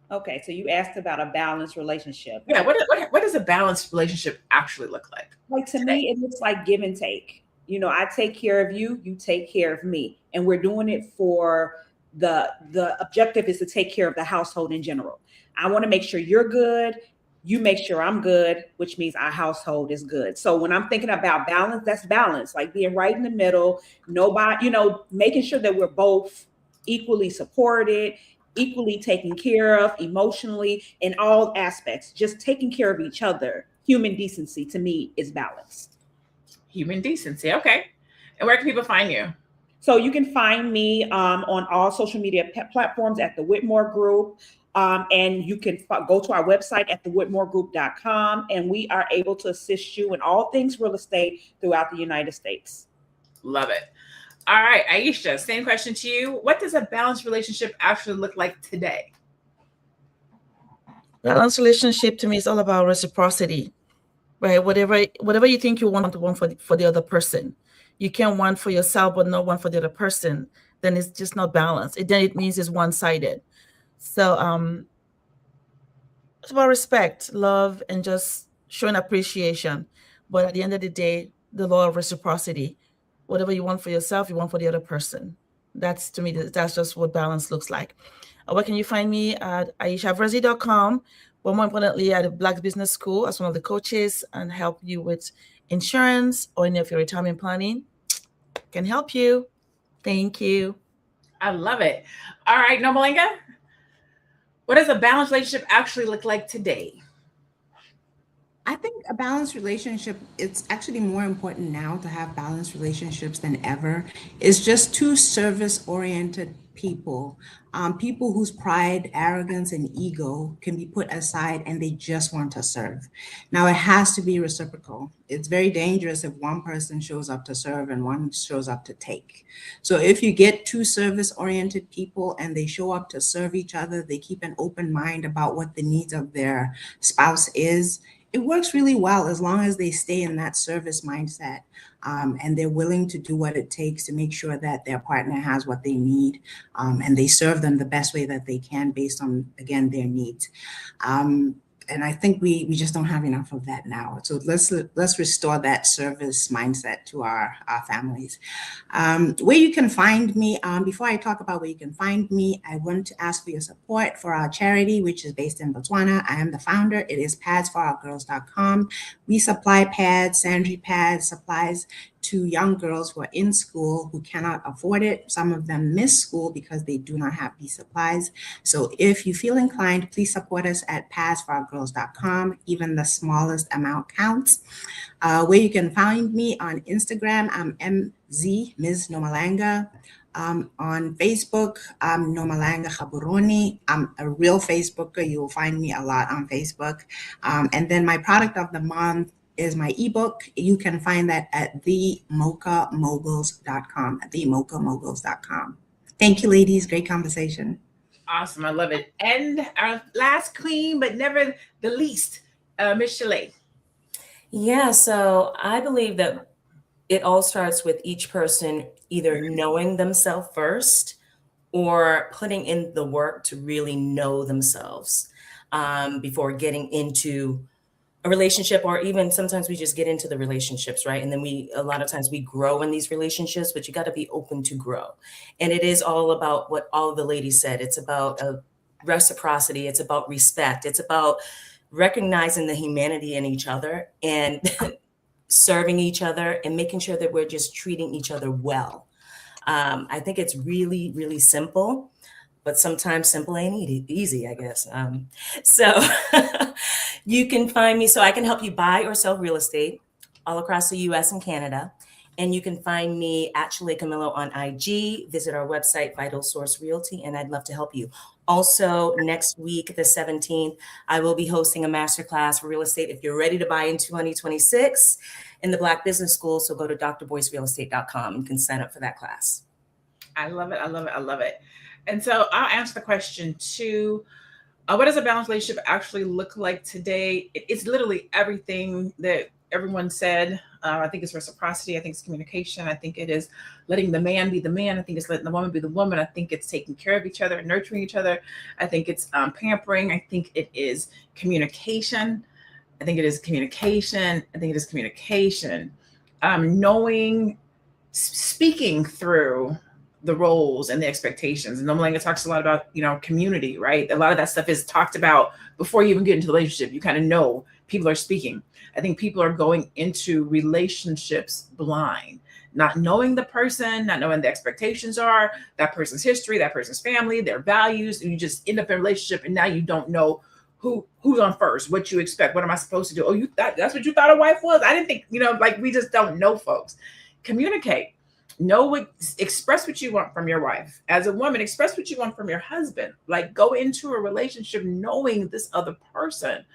B: Okay, so you asked about a balanced relationship.
A: Yeah, what does a balanced relationship actually look like?
B: Like to me, it looks like give and take. You know, I take care of you, you take care of me. And we're doing it for the objective is to take care of the household in general. I want to make sure you're good, you make sure I'm good, which means our household is good. So when I'm thinking about balance, that's balance, like being right in the middle, nobody, you know, making sure that we're both equally supported, equally taken care of emotionally in all aspects, just taking care of each other. Human decency to me is balanced.
A: Human decency. Okay. And where can people find you?
B: So you can find me on all social media platforms at the Whitmore Group. And you can go to our website at thewhitmoregroup.com, and we are able to assist you in all things real estate throughout the United States.
A: Love it. All right, Aisha, same question to you. What does a balanced relationship actually look like today?
G: Balanced relationship to me is all about reciprocity, right? Whatever you think you want for the other person, you can't want for yourself but not want for the other person. Then it's just not balanced. Then it means it's one-sided. So it's about respect, love, and just showing appreciation. But at the end of the day, the law of reciprocity. Whatever you want for yourself, you want for the other person. That's, to me, that's just what balance looks like. Where can you find me? At AishaVerzi.com, but more importantly, at the Black Business School as one of the coaches, and help you with insurance or any of your retirement planning. Can help you. Thank you.
A: I love it. All right, Nomalanga, what does a balanced relationship actually look like today?
C: I think a balanced relationship, it's actually more important now to have balanced relationships than ever. It's just two service-oriented people, people whose pride, arrogance, and ego can be put aside and they just want to serve. Now, it has to be reciprocal. It's very dangerous if one person shows up to serve and one shows up to take. So if you get two service-oriented people and they show up to serve each other, they keep an open mind about what the needs of their spouse is, it works really well as long as they stay in that service mindset, and they're willing to do what it takes to make sure that their partner has what they need, and they serve them the best way that they can based on, again, their needs. And I think we just don't have enough of that now. So let's restore that service mindset to our families. Where you can find me, before I talk about where you can find me, I want to ask for your support for our charity, which is based in Botswana. I am the founder. It is padsforourgirls.com. We supply pads, sanitary pads, supplies to young girls who are in school who cannot afford it. Some of them miss school because they do not have these supplies. So if you feel inclined, please support us at padsforourgirls.com. Even the smallest amount counts. Where you can find me on Instagram, I'm MZ, Ms. Nomalanga. On Facebook, I'm Nomalanga Gaborone. I'm a real Facebooker. You'll find me a lot on Facebook. And then my product of the month is my ebook. You can find that at themochamoguls.com, at themochamoguls.com. Thank you, ladies. Great conversation.
A: Awesome. I love it. And our last queen, but never the least, Ms. Shalaye.
D: Yeah, so I believe that it all starts with each person either knowing themselves first or putting in the work to really know themselves before getting into a relationship, or even sometimes we just get into the relationships, right? And then a lot of times we grow in these relationships, but you got to be open to grow. And it is all about what all of the ladies said. It's about reciprocity. It's about respect. It's about recognizing the humanity in each other and serving each other and making sure that we're just treating each other well. I think it's really, really simple, but sometimes simple ain't easy, I guess. So you can find me, so I can help you buy or sell real estate all across the US and Canada. And you can find me at Shalaye Camillo on IG. Visit our website, Vital Source Realty, and I'd love to help you. Also, next week, the 17th, I will be hosting a masterclass for real estate if you're ready to buy in 2026 in the Black Business School. So go to drboycerealestate.com. You can sign up for that class.
A: I love it. I love it. I love it. And so I'll answer the question too. What does a balanced relationship actually look like today? It's literally everything that everyone said. I think it's reciprocity. I think it's communication. I think it is letting the man be the man. I think it's letting the woman be the woman. I think it's taking care of each other, nurturing each other. I think it's pampering. I think it is communication. I think it is communication. I think it is communication. Knowing, speaking through the roles and the expectations. And Nomalanga talks a lot about, community, right? A lot of that stuff is talked about before you even get into the relationship. You kind of know people are speaking. I think people are going into relationships blind, not knowing the person, not knowing the expectations are, that person's history, that person's family, their values. And you just end up in a relationship and now you don't know who's on first, what you expect, what am I supposed to do? Oh, that's what you thought a wife was? I didn't think, we just don't know, folks. Communicate. Express what you want from your wife. As a woman, express what you want from your husband. Go into a relationship knowing this other person.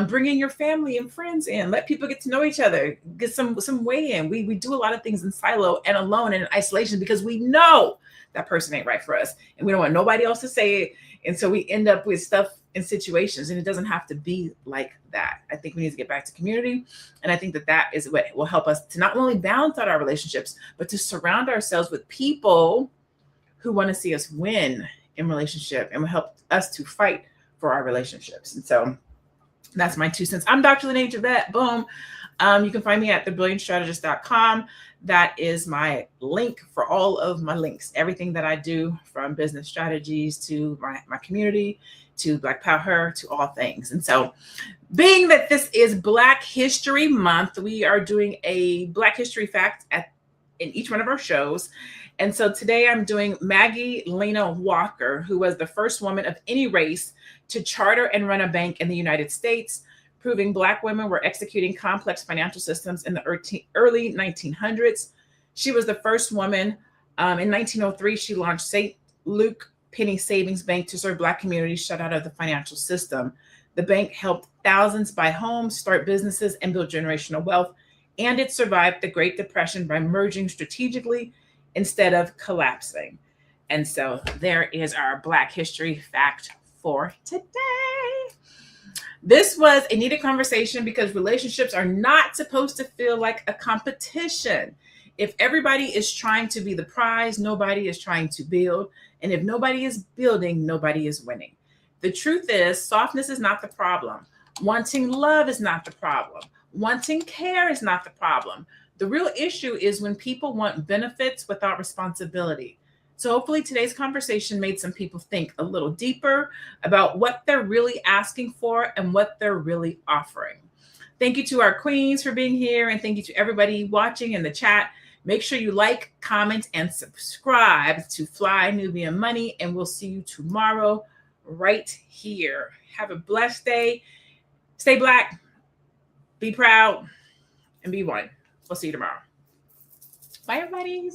A: Bring in your family and friends in. Let people get to know each other. Get some way in. We do a lot of things in silo and alone and in isolation because we know that person ain't right for us. And we don't want nobody else to say it. And so we end up with stuff in situations, and it doesn't have to be like that. I think we need to get back to community. And I think that is what will help us to not only balance out our relationships, but to surround ourselves with people who want to see us win in relationship and will help us to fight for our relationships. And so that's my 2 cents. I'm Dr. LaNee Javette. Boom. You can find me at thebrilliantstrategist.com. That is my link for all of my links, everything that I do, from business strategies to my community, to Black Power, to all things. And so being that this is Black History Month, we are doing a Black History fact in each one of our shows. And so today I'm doing Maggie Lena Walker, who was the first woman of any race to charter and run a bank in the United States, proving Black women were executing complex financial systems in the early 1900s. She was the first woman. In 1903, she launched St. Luke Penny Savings Bank to serve Black communities shut out of the financial system. The bank helped thousands buy homes, start businesses, and build generational wealth. And it survived the Great Depression by merging strategically instead of collapsing. And so there is our Black History fact for today. This was a needed conversation because relationships are not supposed to feel like a competition. If everybody is trying to be the prize, nobody is trying to build. And if nobody is building, nobody is winning. The truth is, softness is not the problem. Wanting love is not the problem. Wanting care is not the problem. The real issue is when people want benefits without responsibility. So hopefully today's conversation made some people think a little deeper about what they're really asking for and what they're really offering. Thank you to our queens for being here, and thank you to everybody watching in the chat. Make sure you like, comment, and subscribe to Fly Nubian Money, and we'll see you tomorrow right here. Have a blessed day. Stay Black, be proud, and be one. We'll see you tomorrow. Bye, everybody.